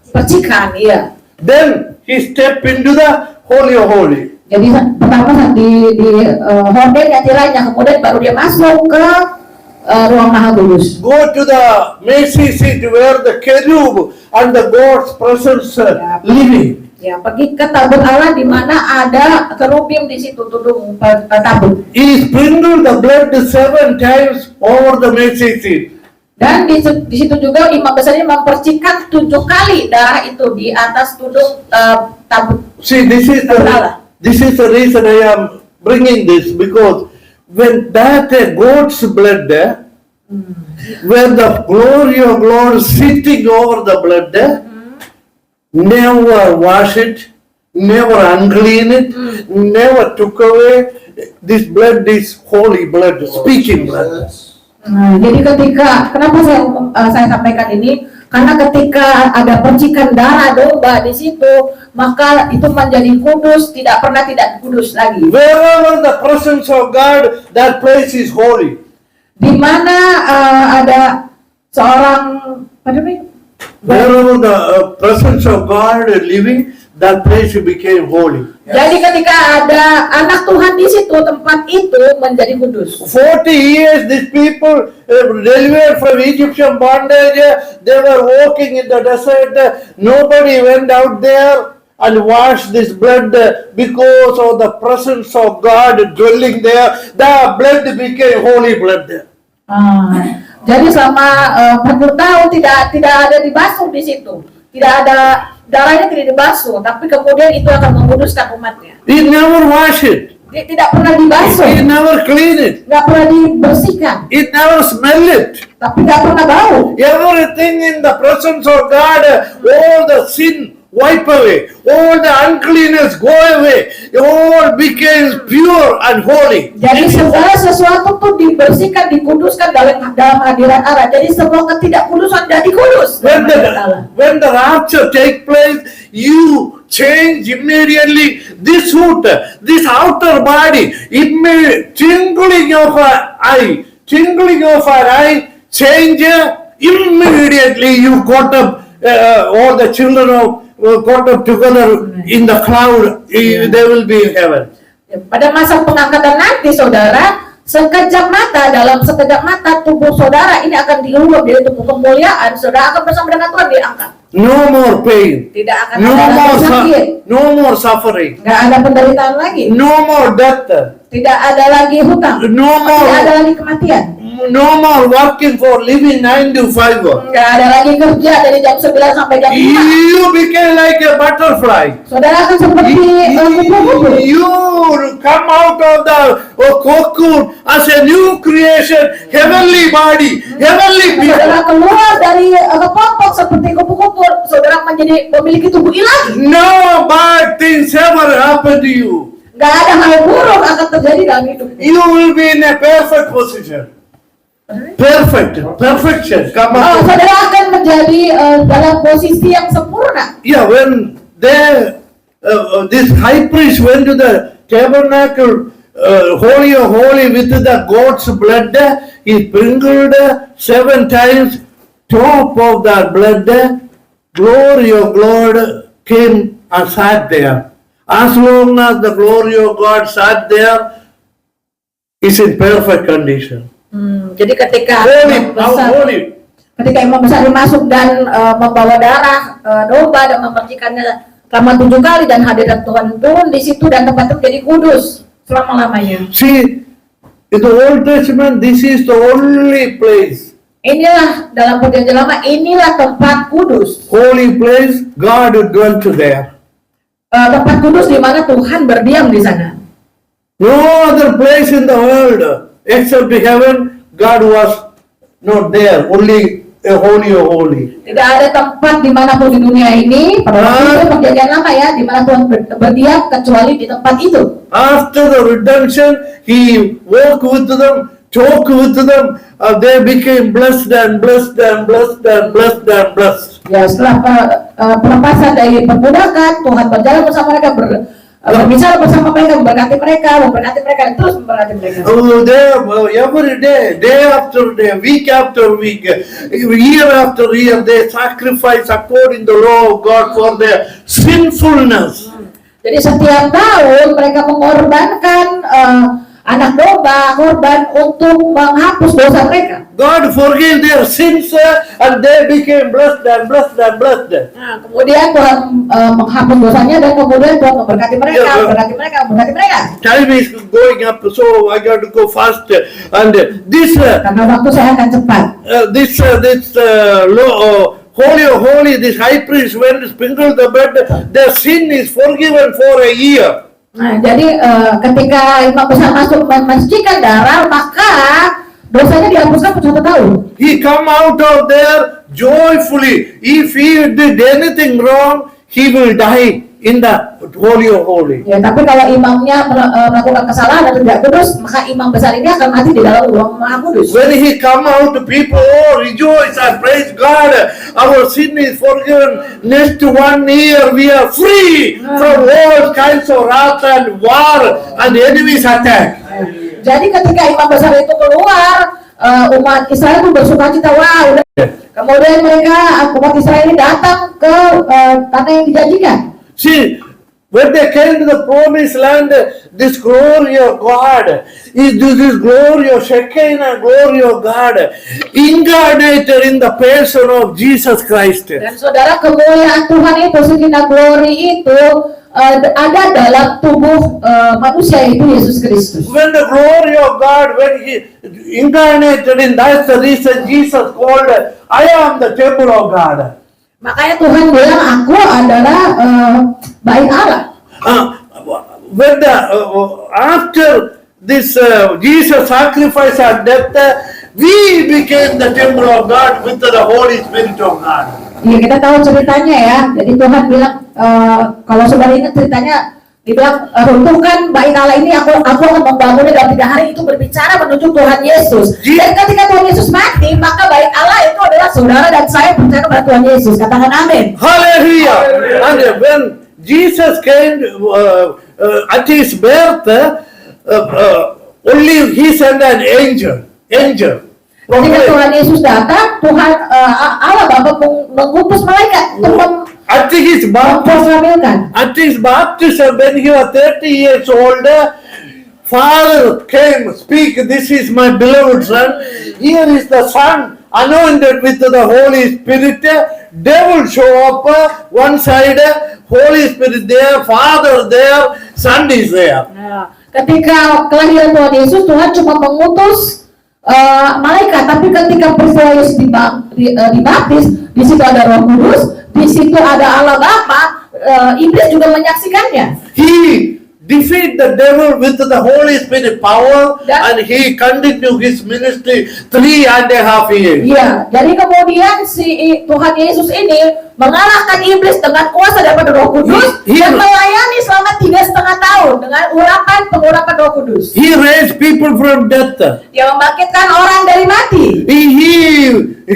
percikan, iya. Then he step into the Holy of Holy. Jadi pertama di hordennya tirainya, kemudian baru dia masuk ke ruang Maha Kudus. Go to the mercy seat where the cherub and the God's presence living. Ya, pergi ke tabut Allah di mana ada kerubim di situ tudung tabut. He sprinkle the blood 7 times over the mercy seat. Dan di situ juga imam besarnya mempercikan 7 kali darah itu di atas tudung tabut. See, this is the reason I am bringing this, because when that goat's blood, when the glory of God sitting over the blood, never wash it, never unclean it, never took away. This blood is holy blood, speaking blood. Nah, jadi kenapa saya sampaikan ini? Karena ketika ada percikan darah domba di situ, maka itu menjadi kudus, tidak pernah tidak kudus lagi. Wherever the presence of God, that place is holy. Di mana ada seorang, Wherever the presence of God living, that place became holy. Jadi ketika ada anak Tuhan di situ, tempat itu menjadi kudus. 40 years these people delivered from Egyptian bondage, they were walking in the desert, nobody went out there and washed this blood because of the presence of God dwelling there. The blood became holy blood there. Jadi selama 40 tahun tidak ada dibasuh di situ, tidak ada darahnya, tidak dibasuh, tapi kemudian itu akan menguduskan umatnya. He never washed it. Tidak pernah dibasuh, He never cleaned it. nggak pernah dibersihkan, It never smelled it. tapi nggak pernah bau. Everything in the presence of God, all the sin wipe away, all the uncleanness go away, all became pure and holy. Jadi segala sesuatu tuh dibersihkan, dikuduskan dalam hadirat Allah. Jadi semua ketidakkudusan jadi kudus. When the rapture take place, you change immediately. This hood, this outer body, twinkling of an eye, change immediately. You got up, all the children of got up together in the cloud. They will be in heaven. Pada masa pengangkatan nanti, saudara, sekejap mata tubuh saudara ini akan diubah menjadi tubuh kemuliaan. Saudara akan bersama dengan Tuhan diangkat. No more pain. Tidak akan ada lagi sakit. No more suffering. Nggak ada penderitaan lagi. No more death. Tidak ada lagi hutang. No more. Tidak ada lagi kematian. No more working for living 9 to 5. Nggak ada lagi kerja dari jam 9 sampai jam 5. You became like a butterfly. Saudara akan seperti kupu-kupu. You come out of the cocoon as a new creation, heavenly body, heavenly people. Saudara keluar dari kepompong seperti kupu-kupu. Saudara menjadi memiliki tubuh ilahi. No bad things ever happen to you. Nggak ada hal buruk akan terjadi dalam hidup. You will be in a perfect position. Perfection. Come on. Saudara akan menjadi dalam posisi yang sempurna. Yeah, when this high priest went to the tabernacle, holy of holy with the goat's blood, he sprinkled 7 times. Top of that blood, glory of God came and sat there. As long as the glory of God sat there, is in perfect condition. Jadi ketika Holy, how holy. ketika imam besar ini masuk dan membawa darah domba dan memercikannya selama 7 kali dan hadirat Tuhan turun di situ dan tempat itu menjadi kudus selama-lamanya. See, in the Old Testament, this is the only place, Inilah dalam perjanjian lama, inilah tempat kudus. holy place, God dwelt there. Tempat kudus di mana Tuhan berdiam di sana. No other place in the world, except heaven, God was not there, only a holy of holy. Tidak ada tempat dimanapun di dunia ini pada waktu itu perjanjian lama ya, di mana Tuhan berdiam kecuali di tempat itu. After the redemption, He walked with them, talked with them, they became blessed and blessed and blessed and blessed and blessed. Ya, setelah pelepasan dari perbudakan, Tuhan berjalan bersama mereka, berbicara bersama mereka, memberkati mereka, dan terus memberkati mereka. Oh, every day, day after day, week after week, year after year, they sacrifice according to the law of God for their sinfulness. Jadi setiap tahun mereka mengorbankan anak domba, korban untuk menghapus dosa mereka. God forgave their sins and they became blessed and blessed and blessed. Nah, kemudian Tuhan menghapus dosanya dan kemudian Tuhan memberkati mereka, memberkati mereka. Time is going up, so I got to go fast. And this, Karena waktu saya akan cepat. Holy of Holy, this high priest, when he sprinkled the blood, their sin is forgiven for a year. Nah, jadi ketika imam besar masuk memensucikan darah, maka dosanya dihapuskan untuk 1 tahun. He come out of there joyfully. If he did anything wrong, he will die in the Holy of Holy. Ya, tapi kalau imamnya melakukan kesalahan dan tidak kudus, maka imam besar ini akan mati di dalam ruang maha kudus. When he come out, the people rejoice and praise God. Our sin is forgiven. Next 1 year, we are free from all kinds of wrath and war and enemies attack. Jadi ketika imam besar itu keluar, umat Israel itu bersukacita, wah udah. Kemudian umat Israel ini datang ke tanah yang dijanjikan. See, when they came to the promised land, this glory of God, this glory of Shekinah, glory of God, incarnated in the person of Jesus Christ. Dan saudara, kemuliaan Tuhan itu, Shekinah glory itu ada dalam tubuh manusia, itu Yesus Kristus. When the glory of God, when He incarnated in, that's the reason Jesus called, I am the temple of God. Makanya Tuhan bilang, aku adalah bait Allah. When after this Jesus sacrifice and death, we became the temple of God with the Holy Spirit of God. Ya, kita tahu ceritanya ya. Jadi Tuhan bilang, kalau saudara ingat ceritanya, dibilang runtuhkan bait Allah ini, aku akan membangunnya dalam 3 hari. Itu berbicara menuju Tuhan Yesus. Dan ketika Tuhan Yesus mati, maka bait Allah itu adalah saudara dan saya percaya kepada Tuhan Yesus. Katakan amin. Hallelujah! And when Jesus came at his birth, only he sent an angel. Ketika Tuhan Yesus datang, Tuhan Allah Bapa mengutus malaikat untuk At his baptism, when he was 30 years old, Father came, speak, this is my beloved Son. Here is the Son, anointed with the Holy Spirit. Devil show up one side, Holy Spirit there, Father there, Son is there. Ketika kelahiran Tuhan Yesus, Tuhan cuma mengutus malaikat, tapi ketika peristiwa Yesus dibaptis, di situ ada Roh Kudus, di situ ada Allah Bapa, iblis juga menyaksikannya. He defeat the devil with the Holy Spirit power, and he continued his ministry 3.5 years. Iya, jadi kemudian si Tuhan Yesus ini mengalahkan iblis dengan kuasa daripada Roh Kudus dan melayani selama 3,5 tahun dengan pengurapan Roh Kudus. He raised people from death. Dia membangkitkan orang dari mati. He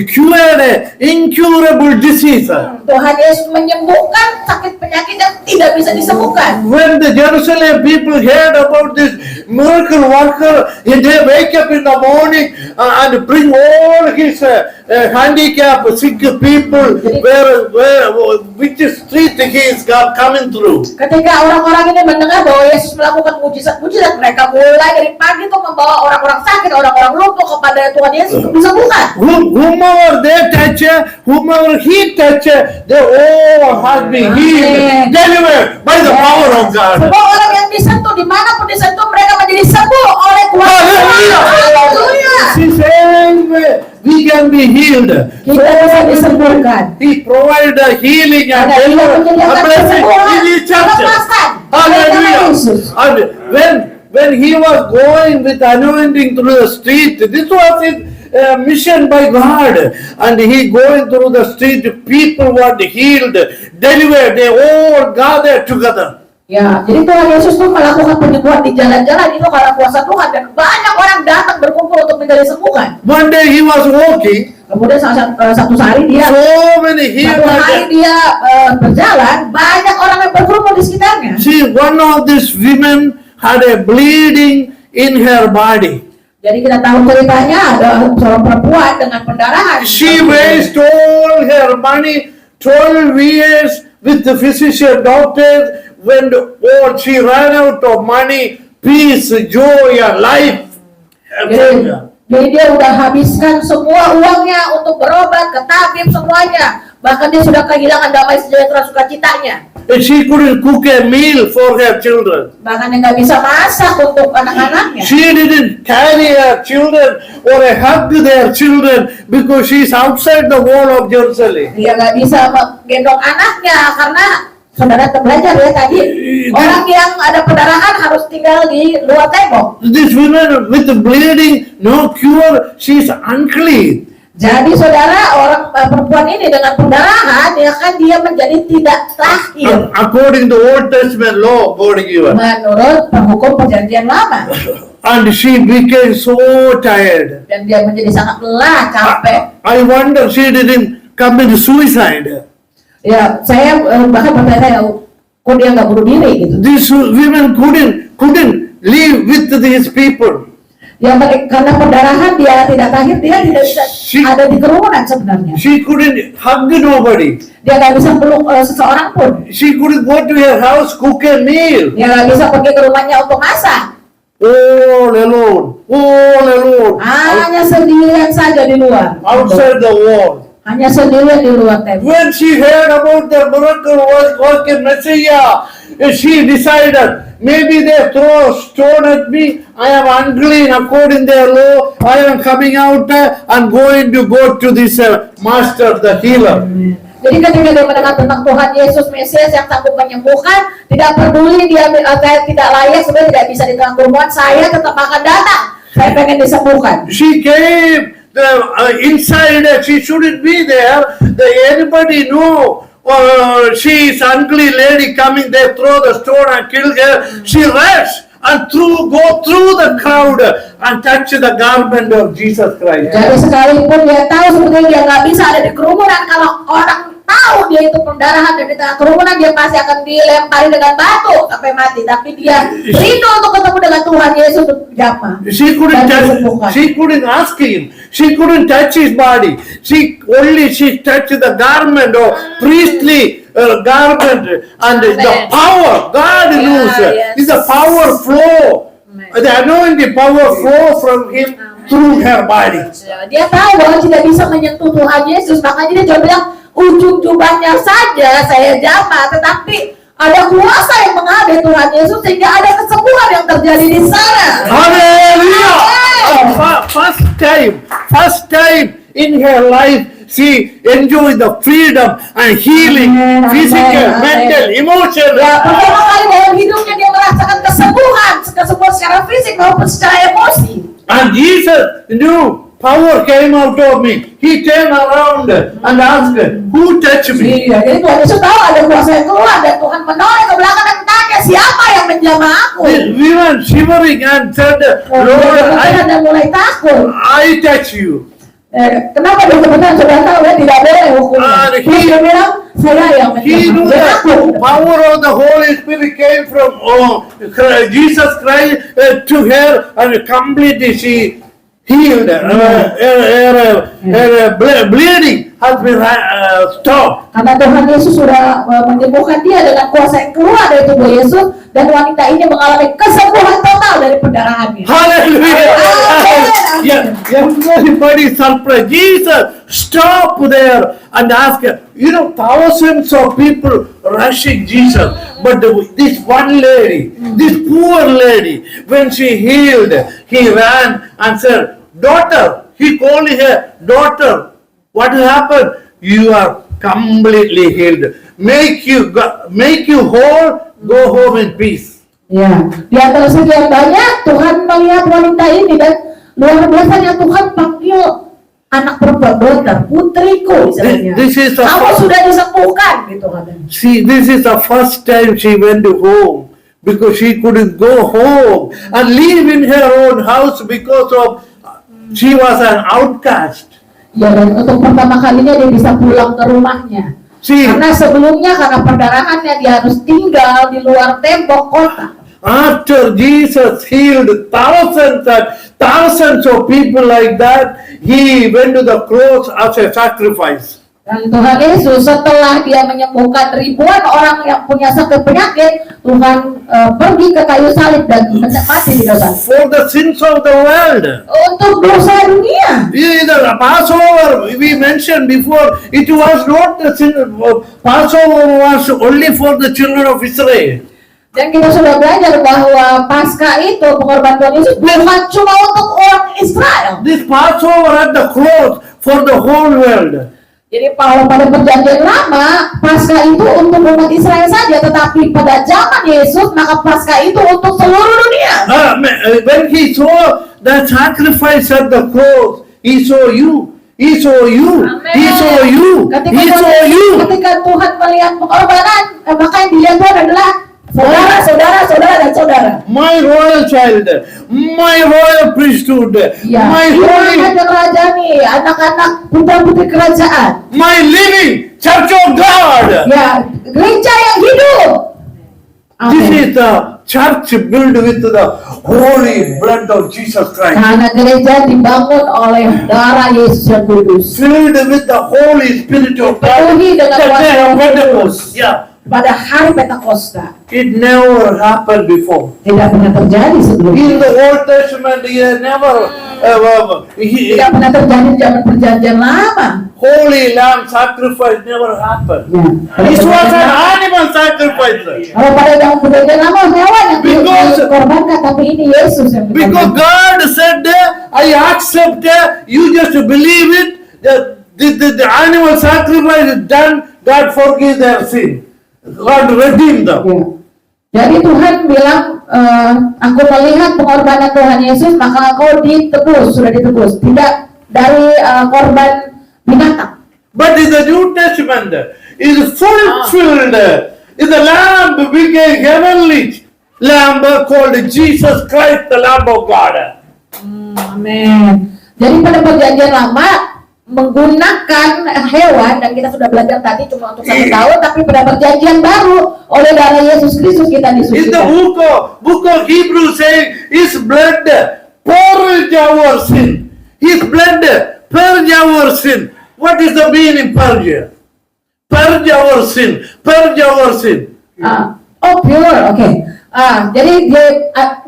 cured incurable disease. Tuhan Yesus menyembuhkan penyakit yang tidak bisa disembuhkan. When the Jerusalem people heard about this miracle worker, they wake up in the morning and bring all his handicapped, sick people, which street he is coming through. Ketika orang-orang ini mendengar bahwa Yesus melakukan mujizat-mujizat, mereka mulai dari pagi itu membawa orang-orang sakit, orang-orang lumpuh kepada Tuhan Yesus untuk disembuhkan. Whomever they touch, whomever he touch, they all have been healed, delivered by the power of God. Semua orang yang disentuh, dimanapun disentuh, mereka menjadi sembuh oleh kuasa Tuhan. Haleluya. It's the same way we can be healed. Kita bisa disembuhkan. He provided a healing and Ada yang deliverance, a menyediakan blessing kesembuhan, in his church. kelepasan. Hallelujah. Yesus. And when he was going with anointing through the street, this was his mission by God. And he going through the street, people were healed, delivered, they all gathered together. Ya, jadi Tuhan Yesus tuh melakukan penyembuhan di jalan-jalan itu karena kuasa Tuhan, dan banyak orang datang berkumpul untuk minta disembuhkan. One day he was walking, Kemudian satu hari dia so many satu hari healed. dia berjalan, banyak orang yang berkumpul di sekitarnya. See, one of these women had a bleeding in her body. Jadi kita tahu ceritanya ada seorang perempuan dengan pendarahan. She wasted all her money, 12 years with the physician doctors. When she ran out of money, peace, joy, and life. Jadi dia udah habiskan semua uangnya untuk berobat ke tabib semuanya. Bahkan dia sudah kehilangan damai sejahtera sukacitanya. And she couldn't cook a meal for her children. Bahkan dia nggak bisa masak untuk anak-anaknya. She didn't carry her children or hug their children because she's outside the wall of Jerusalem. Dia nggak bisa menggendong anaknya karena saudara belajar ya tadi, orang yang ada pendarahan harus tinggal di luar tembok. This woman with the bleeding, no cure, she's unclean. Jadi saudara, orang perempuan ini dengan pendarahan, ya kan dia menjadi tidak tahir. According to Old Testament law, God given. Menurut hukum perjanjian lama. And she became so tired. Dan dia menjadi sangat lelah, capek. I wonder she didn't commit suicide. Ya, saya bahkan bertanya, kok dia nggak bunuh diri gitu. These women couldn't live with these people. Ya, karena pendarahan dia tidak tahir, dia tidak bisa ada di kerumunan sebenarnya. She couldn't hug nobody. Dia nggak bisa peluk seseorang pun. She couldn't go to her house, cook a meal. Dia nggak bisa pergi ke rumahnya untuk masak. All alone. Hanya sendirian saja di luar. Outside the wall. Hanya sendirian di luar tembok. When she heard about the miracle working Messiah, she decided, maybe they throw a stone at me. I am unclean according to their law. I am coming out and going to go to this master, the healer. Jadi ketika dia mendengar tentang Tuhan Yesus Mesias yang sanggup menyembuhkan, tidak peduli dia saya tidak layak, sebenarnya tidak bisa di tengah kerumunan, saya tetap akan datang. Saya pengen disembuhkan. She came. Inside, she shouldn't be there. Anybody know she is unclean lady coming. They throw the stone and kill her. She rushed and go through the crowd and touch the garment of Jesus Christ. Jadi sekalipun dia tahu sebetulnya dia nggak bisa ada di kerumunan, kalau orang tahu dia itu pendarahan dan di tengah kerumunan, dia pasti akan dilempari dengan batu sampai mati. Tapi dia rindu untuk ketemu dengan Tuhan Yesus untuk jamah. She couldn't ask him. She couldn't touch his body. She touched the garment of priestly garment, and the power God knows. Is the power flow. The anointing power flow from him through her body. Dia tahu bahwa tidak bisa menyentuh Tuhan Yesus, makanya dia coba bilang, ujung jubahnya saja saya jamah, tetapi ada kuasa yang mengalir Tuhan Yesus sehingga ada kesembuhan yang terjadi di sana. Hallelujah! First time in her life, she enjoyed the freedom and healing, physical, mental, emotional. Ya, pertama kali dalam hidupnya dia merasakan kesembuhan secara fisik maupun secara emosi. And Jesus knew power came out of me. He turned around and asked, who touched me? Iya, jadi Tuhan Yesus tahu ada kuasa yang keluar, dan Tuhan menoleh ke belakang dan tanya, siapa yang menjamah aku? We were shivering and said, Lord, Dia mulai takut. I touch you. Kenapa dia kebetulan sudah tahu ya tidak boleh hukumnya? Dia bilang, saya yang He knew menjamah. the power of the Holy Spirit came from Jesus Christ to her, and completely healed, bleeding has been stopped. Karena Tuhan Yesus sudah menyembuhkan dia dengan kuasa yang keluar dari tubuh Yesus, dan wanita ini mengalami kesembuhan total dari pendarahannya. Hallelujah! Amen. Yeah, everybody surprised. Jesus stopped there and asked, thousands of people rushing Jesus, but this one lady, this poor lady, when she healed, he ran and said, "Daughter," he called her daughter. What happened? You are completely healed. Make you whole. Go home in peace. Ya, di antara sekian banyak Tuhan melihat wanita ini, dan luar biasanya Tuhan panggil anak perempuan, daughter, putriku, istilahnya. This is Kamu sudah disembuhkan, gitu katanya. See, this is the first time she went to home because she couldn't go home and live in her own house because of she was an outcast. Ya, dan untuk pertama kalinya dia bisa pulang ke rumahnya. See, Karena sebelumnya karena perdarahannya dia harus tinggal di luar tembok kota. after Jesus healed thousands and thousands of people like that, he went to the cross as a sacrifice. Dan Tuhan Yesus setelah dia menyembuhkan ribuan orang yang punya sakit penyakit, Tuhan pergi ke kayu salib dan mati di dosa. For the sins of the world. Untuk dosa dunia. The Passover we mentioned before, it was not the sin. Passover was only for the children of Israel. Dan kita sudah belajar bahwa Paskah itu, pengorbanan Tuhan Yesus, bukan cuma untuk orang Israel. This Passover at the cross for the whole world. Jadi kalau pada perjanjian lama, Paskah itu untuk umat Israel saja, tetapi pada zaman Yesus, maka Paskah itu untuk seluruh dunia. When he saw the sacrifice at the cross, he saw you. He saw you. Amen. He saw you. He saw you. Ketika Tuhan melihat pengorbanan, maka yang dilihat Tuhan adalah saudara, dan saudara. My royal child, my royal priesthood, Ya, my holy, kerajaan nih, anak-anak putra-putri kerajaan. my living church of God. Ya, gereja yang hidup. This Amen. is the church built with the holy blood of Jesus Christ. Karena gereja dibangun oleh darah Yesus yang kudus. Filled with the Holy Spirit of God. Dipenuhi dengan The kuasa day of Roh Pentecost. Kudus. Yeah. Pada hari Pentakosta. It never happened before. Tidak pernah terjadi sebelumnya. In the Old Testament, Tidak pernah terjadi di zaman perjanjian lama. Holy Lamb sacrifice never happened. Ya. This was an animal sacrifice. Kalau pada zaman perjanjian lama hewan yang Because- dikorbankan, tapi ini Yesus yang Because dikorbankan. God said, I accept, you just believe it, the animal sacrifice is done, God forgive their sin. God redeemed them. Ya. Jadi Tuhan bilang, aku melihat pengorbanan Tuhan Yesus, maka engkau ditebus, sudah ditebus. Tidak dari korban binatang. But in the New Testament, is fulfilled. In the Lamb became heavenly Lamb called Jesus Christ, the Lamb of God. Amin. Jadi pada perjanjian lama menggunakan hewan, dan kita sudah belajar tadi cuma untuk 1 tahun, tapi pada perjanjian baru oleh darah Yesus Kristus kita In the disucikan. book of Hebrews saying, His blood purge our sin. His blood purge our sin. What is the meaning purge? Purge our sin. Purge our sin. Pure, oke. Jadi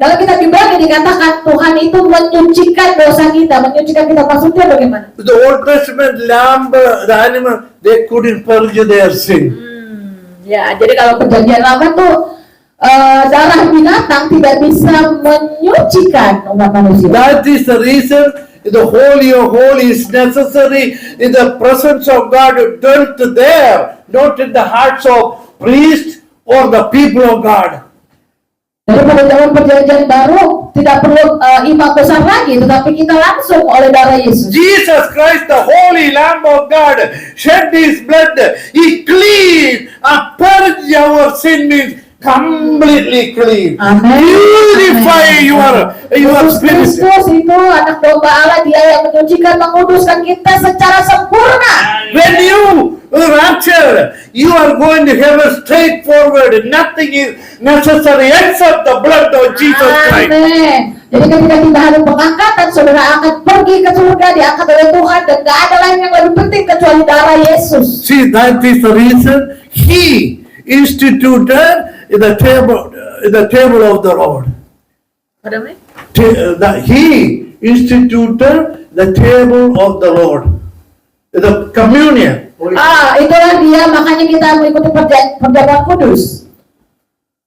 dalam kitab Ibrani dikatakan Tuhan itu menyucikan dosa kita, menyucikan kita. Maksudnya bagaimana? The Old Testament lamb, the animal, they couldn't purge their sin. Ya, jadi kalau perjanjian lama tuh darah binatang tidak bisa menyucikan umat manusia. That is the reason the Holy of Holies is necessary. In the presence of God dwelt there, not in the hearts of priests or the people of God. Jadi pada zaman perjanjian baru tidak perlu imam besar lagi, tetapi kita langsung oleh darah Yesus. Jesus Christ, the Holy Lamb of God, shed His blood. He clean and purge our sin, means completely clean. Amen. Purify your Yesus spirit. Kristus itu anak domba Allah, Dia yang menyucikan, menguduskan kita secara sempurna. When you rapture, you are going to heaven straight forward. Nothing is necessary except the blood of Jesus Christ. Amin. Jadi ketika kita hari pengangkatan, saudara akan pergi pergi ke surga diangkat oleh Tuhan dan gak ada lain yang lebih penting kecuali darah Yesus. See, that is the reason he instituted the table of the Lord. He instituted the table of the Lord, the communion. Itulah dia, makanya kita mengikuti perjamuan kudus.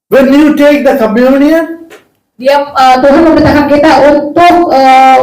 When you take the communion, Tuhan memerintahkan kita untuk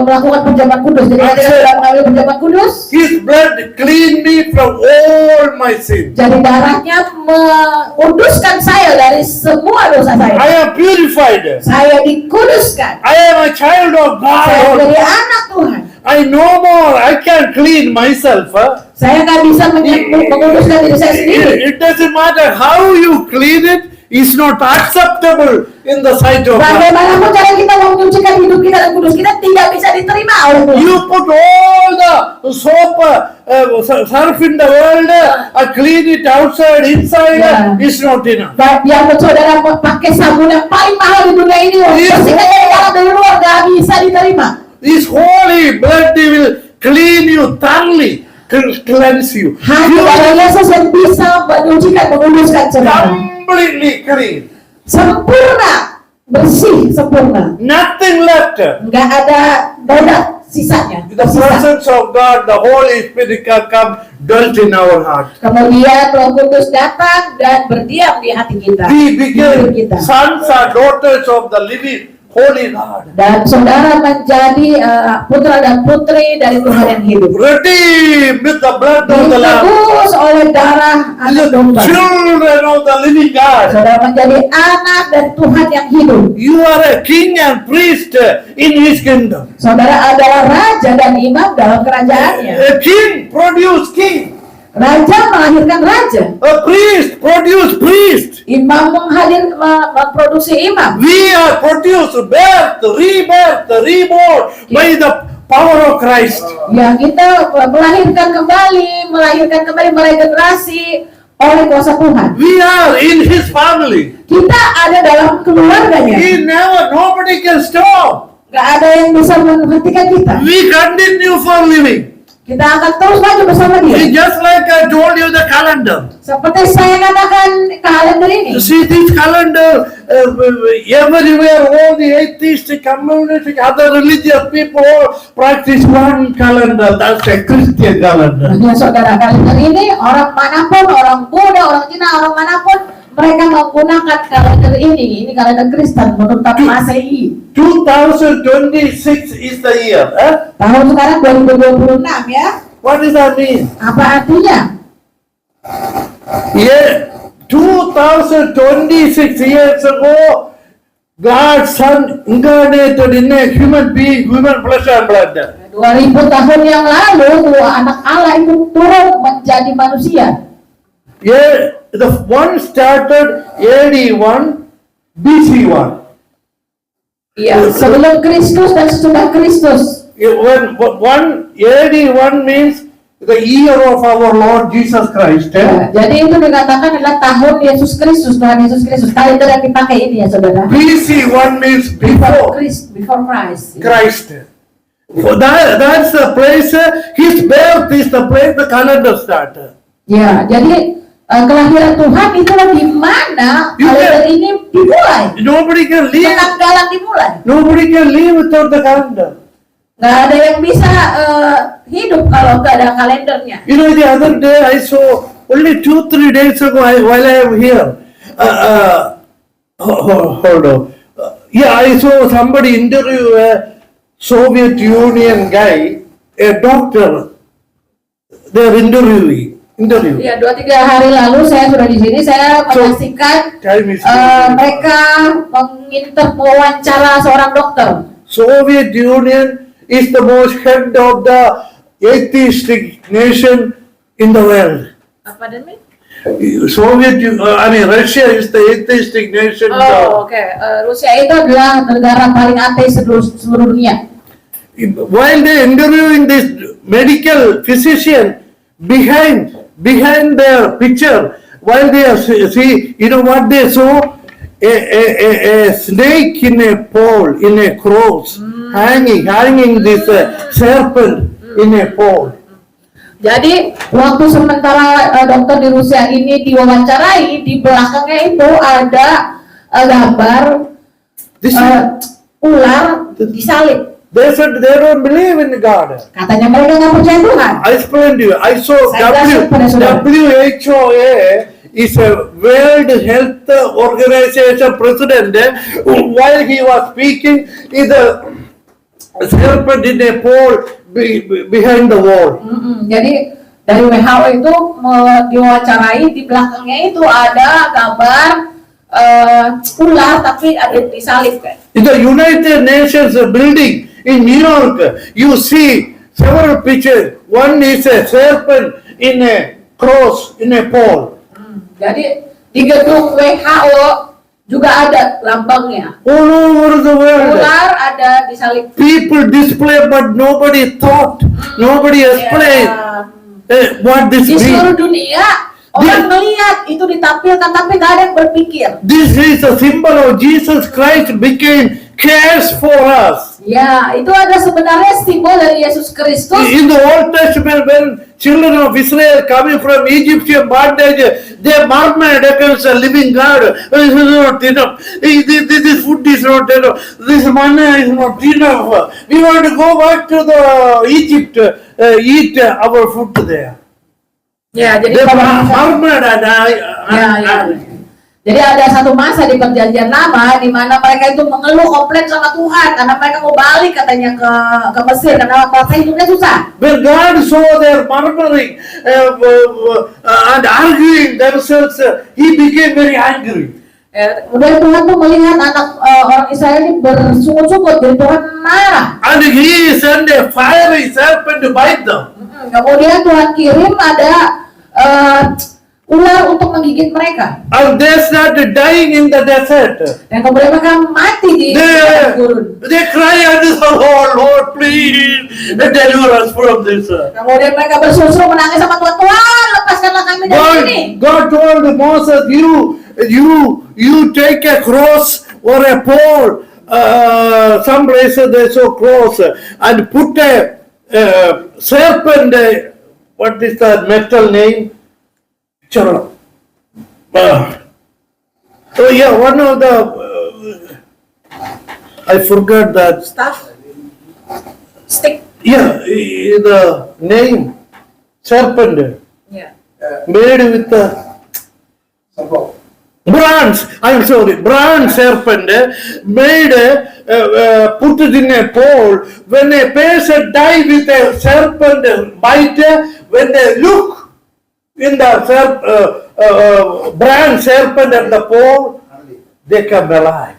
melakukan perjamuan kudus. Jadi kita sudah mengambil perjamuan kudus. his blood cleaned me from all my sins. Jadi darahnya menguduskan saya dari semua dosa saya. I am purified. Saya dikuduskan. I am a child of Saya God. jadi anak Tuhan. I no more. I can clean myself. Saya nggak bisa menguduskan diri saya sendiri. It doesn't matter how you clean it. It's not acceptable in the sight of God. Bagaimanapun cara kita menyucikan hidup kita dan kudus kita tidak bisa diterima oleh Tuhan. You put all the soap, surf in the world, clean it outside, inside. Yeah. It's not enough. Yang saudara pakai sabun yang paling mahal di dunia ini, bersihkan dari dalam dari luar nggak bisa diterima. This holy blood will clean you thoroughly, cleanse you. Hanya darah Yesus yang bisa menyucikan, menguduskan saudara. Completely clean. Sempurna, bersih, sempurna. Nothing left. Nggak ada sisanya. The presence of God, the Holy Spirit can come dwelt in our heart. Kemudian Roh Kudus datang dan berdiam di hati kita. We Di became hidup kita. sons and daughters of the living Holy God. Dan saudara menjadi putra dan putri dari Tuhan yang hidup. Redeemed with the blood of the Lamb. Ditebus oleh darah anak domba. Children of the living God. Saudara menjadi anak dari Tuhan yang hidup. You are a king and priest in His kingdom. Saudara adalah raja dan imam dalam kerajaannya. A king produce king. Raja melahirkan raja. A priest produce priest. Imam memproduksi imam. We are produced, birth, rebirth, reborn by the power of Christ. Ya, kita melahirkan kembali meregenerasi oleh kuasa Tuhan. We are in His family. Kita ada dalam keluarganya. Nobody can stop. Gak ada yang bisa menghentikan kita. We continue for living. Kita akan terus maju bersama dia. Just like I told you the calendar. Seperti saya katakan kalender ini. See this calendar, everywhere all the atheistic communities, other religious people all practice one calendar. That's a Christian calendar. Ya saudara, kalender ini orang manapun, orang Buddha, orang Cina, orang manapun mereka menggunakan kalender ini. Ini kalender Kristen menurut Masehi. 2026 is the year. Tahun sekarang 2026 ya. What does that mean? Apa artinya? Yeah, 2026 years ago, God's Son incarnated in a human being, human flesh and blood. 2000 tahun yang lalu, anak Allah itu turun menjadi manusia. Yeah, the one started AD 1, BC 1. Iya, sebelum Kristus dan sesudah Kristus. When one AD 1 means the year of our Lord Jesus Christ. Ya, jadi itu dikatakan adalah tahun Yesus Kristus, Tuhan Yesus Kristus. Kalender yang dipakai ini ya saudara. BC 1 means before Before Christ. Christ. That's the place, His birth is the place the calendar started. Ya, jadi kelahiran Tuhan itulah di mana kalender ini dimulai. Nobody can live. Penanggalan dimulai. Nobody can live without the calendar. Nggak ada yang bisa hidup kalau nggak ada kalendernya. You know, the other day I saw, only 2-3 days ago, while I am here, hold on. Yeah, I saw somebody interview a Soviet Union guy, a doctor. They're interviewing. Ya, 2-3 hari lalu saya sudah di sini. Saya menyaksikan mereka mewawancara seorang dokter. Soviet Union is the most head of the atheistic nation in the world. Apa demi? Russia is the atheistic nation. Oke. Rusia itu adalah negara paling ateis seluruh dunia. While they interviewing this medical physician, behind their picture, while they are see, you know what they saw? A snake in a pole, in a cross. hanging this serpent in a pole. Jadi waktu sementara dokter di Rusia ini diwawancarai, di belakangnya itu ada gambar This ular disalib. they said they don't believe in God. Katanya mereka nggak percaya Tuhan. I explained to you. I saw Saya jelasin pada saudara. WHOA is a World Health Organization president. While he was speaking, is a serpent in a pole behind the wall. Jadi dari WHO itu diwawancarai, di belakangnya itu ada gambar ular tapi ada disalib kan. In the United Nations building in New York, you see several pictures. One is a serpent in a cross in a pole. Jadi di gedung WHO juga ada lambangnya. All over the world, Ular ada disalib. people display, but nobody thought, nobody explained what this Di seluruh means. dunia orang melihat itu ditampilkan tapi nggak ada yang berpikir. This is a symbol of Jesus Christ cares for us. Ya, itu ada sebenarnya simbol dari Yesus Kristus. In the Old Testament, when children of Israel coming from Egyptian bondage, they murmured against the living God. This is not enough. This food is not enough. This manna is not enough. We want to go back to the Egypt, eat our food there. Ya, jadi They pada masa, murmured jadi ada satu masa di Perjanjian Lama di mana mereka itu mengeluh komplain sama Tuhan karena mereka mau balik katanya ke Mesir karena mereka hidupnya susah. When God saw their murmuring and arguing themselves, He became very angry. Kemudian Tuhan tuh melihat anak orang Israel ini bersungut-sungut, jadi Tuhan marah. And He sent a fiery serpent to bite them. Kemudian Tuhan kirim ada ular untuk menggigit mereka. And they started dying in the desert. Dan kemudian mereka mati di padang gurun. They cry unto the Lord, Lord, please deliver us from this. Kemudian mereka berseru-seru menangis sama Tuhan, Tuhan lepaskanlah kami dari sini. God told Moses, you take a cross or a pole. Some places they show cross and put a serpent. What is the metal name? Oh yeah, one of the I forgot that. Staff, stick. Yeah, the name serpent Ya. made with the bronze. I'm sorry, bronze serpent made put it in a pole. When a person die with a serpent bite, when they look in the bronze serpent at the pole, they come alive.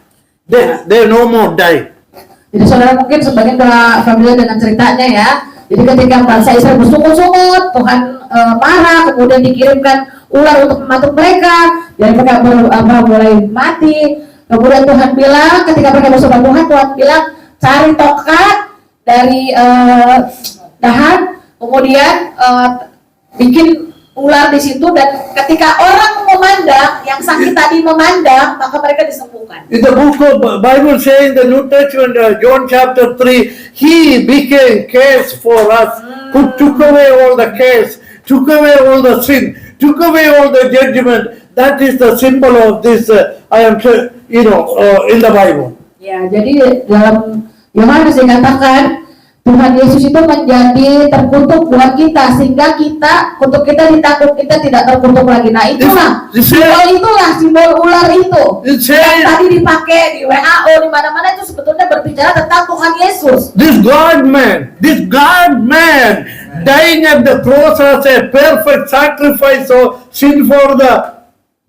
They no more die. Jadi saudara mungkin sebagian telah familiar dengan ceritanya ya. Jadi ketika bangsa Israel bersungut-sungut, Tuhan marah, kemudian dikirimkan ular untuk mematuk mereka. Jadi mereka mulai mati. Kemudian Tuhan bilang, ketika mereka bersama Tuhan bilang cari tongkat dari dahan, kemudian bikin ular di situ, dan ketika orang memandang, yang sakit tadi memandang, maka mereka disembuhkan. In the book of Bible saying the New Testament, John chapter 3, He became case for us, who took away all the case, took away all the sin, took away all the judgment. That is the symbol of this, in the Bible. Ya, jadi dalam Yohanes dikatakan Tuhan Yesus itu menjadi terkutuk buat kita sehingga kutuk kita ditanggung, kita tidak terkutuk lagi. Nah itulah simbol ular itu yang tadi dipakai di WHO di mana-mana itu sebetulnya berbicara tentang Tuhan Yesus. This God man dying at the cross as a perfect sacrifice of sin for the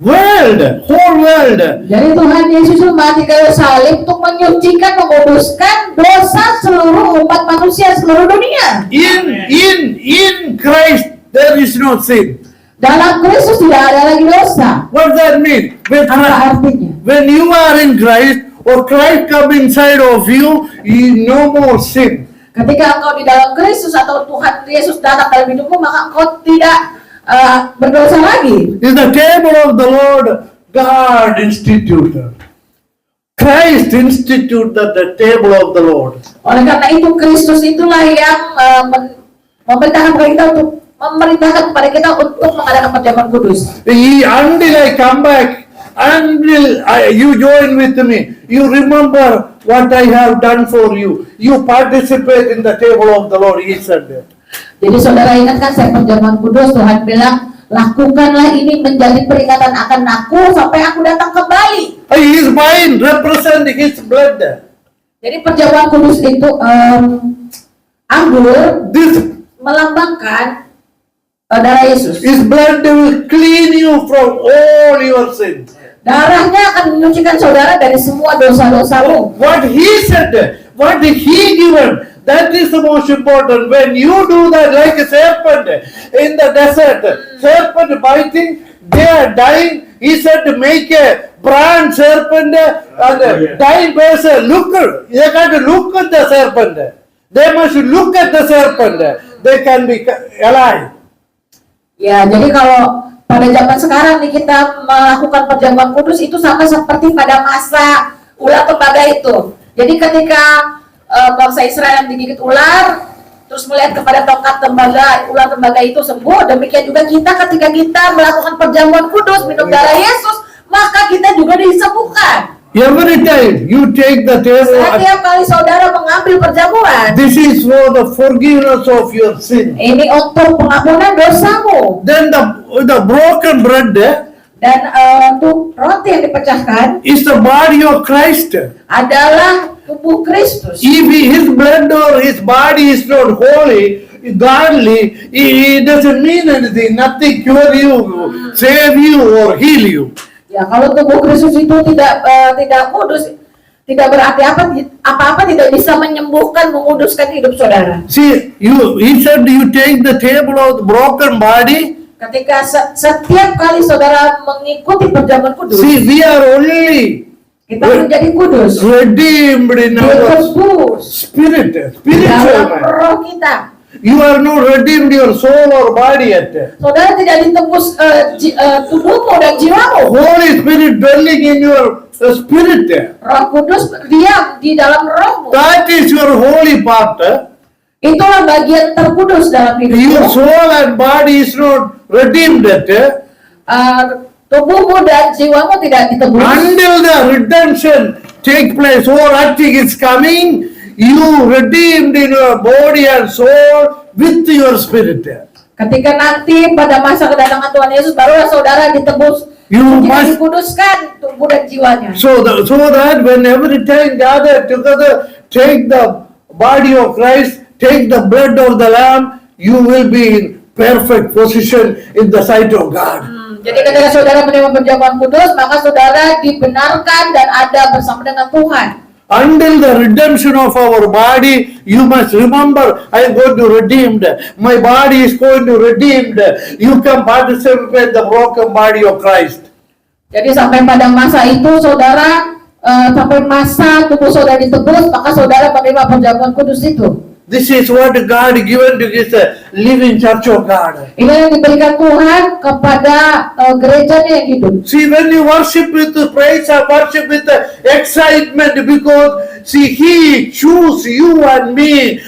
whole world. Jadi Tuhan Yesus mati kayu salib untuk menyucikan, menguduskan dosa seluruh umat manusia seluruh dunia. In Christ there is no sin. Dalam Kristus tidak ada lagi dosa. What does that mean? Apa artinya? When you are in Christ or Christ come inside of you, no more sin. Ketika engkau di dalam Kristus atau Tuhan Yesus datang dalam hidupmu, maka engkau tidak berdosa lagi. Is the table of the Lord God instituted. Christ instituted the table of the Lord. Oleh karena itu Kristus itulah yang memerintahkan kepada kita untuk mengadakan perjamuan kudus. Until I come back, you join with me, you remember what I have done for you. You participate in the table of the Lord, he said. Jadi saudara ingatkan saya perjamuan kudus, Tuhan bilang, lakukanlah ini menjadi peringatan akan aku sampai aku datang kembali. His wine represent his blood. Jadi perjamuan kudus itu anggur This melambangkan darah Yesus. His blood will clean you from all your sins. Darahnya akan menyucikan saudara dari semua dosa-dosamu. What he said, what he given, that is the most important. When you do that like a serpent in the desert, serpent biting, they are dying. He said to make a bronze serpent and a dying person. They got to look at the serpent. They must look at the serpent. They can be alive. Ya, jadi kalau pada zaman sekarang nih kita melakukan perjamuan kudus itu sama seperti pada masa ular tembaga itu. Jadi ketika bangsa Israel yang digigit ular, terus melihat kepada tongkat tembaga, ular tembaga itu sembuh. Demikian juga kita ketika kita melakukan perjamuan kudus, minum darah Yesus, maka kita juga disembuhkan. Every time you take the table, Setiap kali saudara mengambil perjamuan, this is for the forgiveness of your sin. ini untuk pengampunan dosamu. Then the broken bread Dan untuk roti yang dipecahkan is the body of Christ. adalah tubuh Kristus. If his blood or his body is not holy, godly, it doesn't mean anything. Nothing cure you, save you, or heal you. Ya, kalau tubuh Kristus itu tidak kudus, tidak berarti apa-apa, tidak bisa menyembuhkan, menguduskan hidup saudara. See, he said you take the table of the broken body. Ketika setiap kali saudara mengikuti perjamuan kudus, See, we are only kita menjadi kudus, redeemed in our ditebus spirit, spiritual dalam man. roh kita. You are not redeemed your soul or body yet. Saudara tidak ditebus tubuhmu dan jiwamu. Holy Spirit dwelling in your spirit. Roh Kudus diam di dalam rohmu. That is your holy part. Itulah bagian terkudus dalam Your hidupmu. soul and body is not redeemed yet. Tubuhmu dan jiwamu tidak ditebus. Until the redemption take place, or acting is coming, you redeemed in your body and soul with your spirit. Ketika nanti pada masa kedatangan Tuhan Yesus, barulah saudara ditebus, You must- dikuduskan tubuh dan jiwanya. So that when every time gather together, take the body of Christ, take the blood of the Lamb, you will be in perfect position in the sight of God. Jadi ketika saudara menerima perjamuan kudus, maka saudara dibenarkan dan ada bersama dengan Tuhan. Until the redemption of our body, you must remember, I am going to redeemed. My body is going to redeemed. You can participate in the broken body of Christ. Jadi sampai pada masa itu saudara, sampai masa tubuh saudara ditebus, maka saudara menerima perjamuan kudus itu. This is what God given to His living church of God. Ini yang diberikan Tuhan kepada gerejanya yang hidup. See, when you worship with praise and worship with excitement, because see, He choose you and me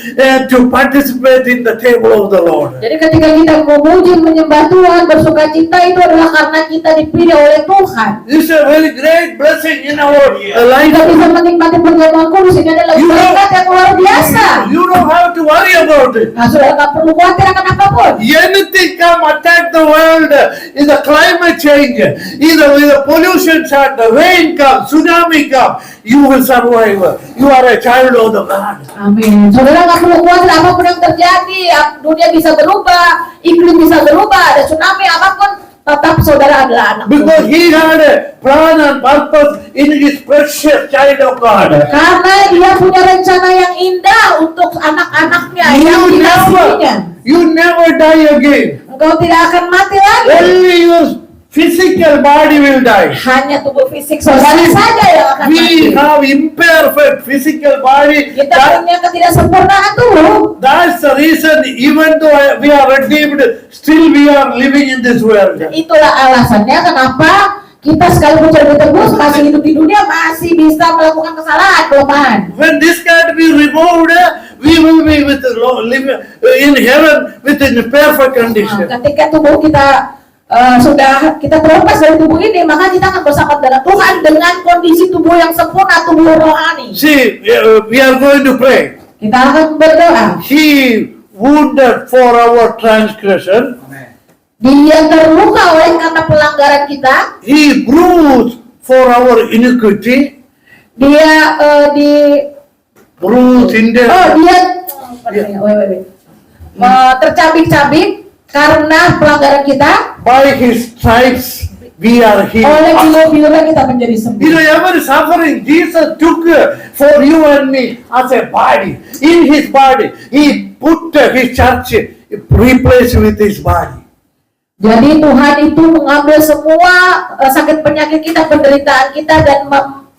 to participate in the table of the Lord. Jadi ketika kita memuji, menyembah Tuhan, bersuka cita, itu adalah karena kita dipilih oleh Tuhan. This is a very great blessing in our life. Kita bisa menikmati perjamuan kudus, ini adalah You berkat yang luar biasa. You don't have to worry about it. Nah, saudara nggak perlu khawatir akan apapun. Anything come attack the world, is the climate change, either with the pollution start, the rain come, tsunami come, you will survive. You are a child of the God. Amin. Saudara nggak perlu khawatir apapun yang terjadi, dunia bisa berubah, iklim bisa berubah, ada tsunami apapun, tetap saudara adalah anak Because Tuhan. He had a plan and purpose in His precious child of God. Karena dia punya rencana yang indah untuk anak-anaknya yang dikasihinya. You never die again. Engkau tidak akan mati lagi. Only your physical body will die. Hanya tubuh fisik saudara saja yang akan mati. We have imperfect physical body. Kita punya ketidaksempurnaan tubuh. That's the reason, even though we are redeemed, still we are living in this world. Itulah alasannya kenapa Kita sekalipun sudah ditebus, masih hidup di dunia, masih bisa melakukan kesalahan, kelemahan. When this can be removed, we will be with the Lord, live in heaven within a perfect condition. Ketika tubuh kita sudah kita terlepas dari tubuh ini, maka kita akan bersama dengan Tuhan dengan kondisi tubuh yang sempurna, tubuh rohani. See, we are going to pray. Kita akan berdoa. He wounded for our transgression. Amen. Dia terluka oleh karena pelanggaran kita. He bruised for our iniquity. Dia Bruised in the tercabik-cabik karena pelanggaran kita. by his stripes we are Oleh healed. bulu-bulunya kita menjadi sembuh. You know, every suffering Jesus took for you and me as a body. In his body, he put his church, replaced with his body. Jadi Tuhan itu mengambil semua sakit penyakit kita, penderitaan kita, dan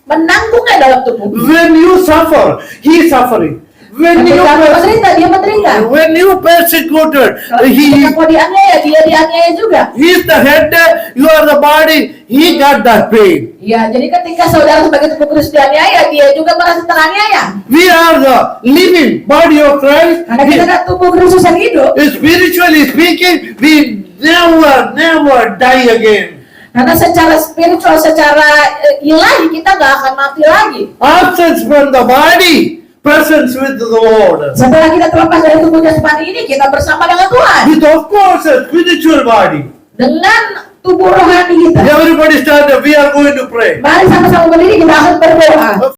menanggungnya dalam tubuh. When you suffer, he is suffering. When you Ketika menderita, dia menderita. when you persecuted, he Ketika kau dianiaya, dia dianiaya juga. is the head, you are the body. He got that pain. Ya, jadi ketika saudara sebagai tubuh Kristus dianiaya, dia juga merasa teraniaya. We are the living body of Christ. Karena kita adalah tubuh Kristus yang hidup. Spiritually speaking, we never die again. Karena secara spiritual, secara ilahi kita nggak akan mati lagi. Absence from the body, presence with the Lord. Setelah kita terlepas dari tubuh jasmani ini, kita bersama dengan Tuhan. With of course a spiritual body. Dengan tubuh rohani kita. Everybody stand up. We are going to pray. Mari sama-sama berdiri, kita akan berdoa.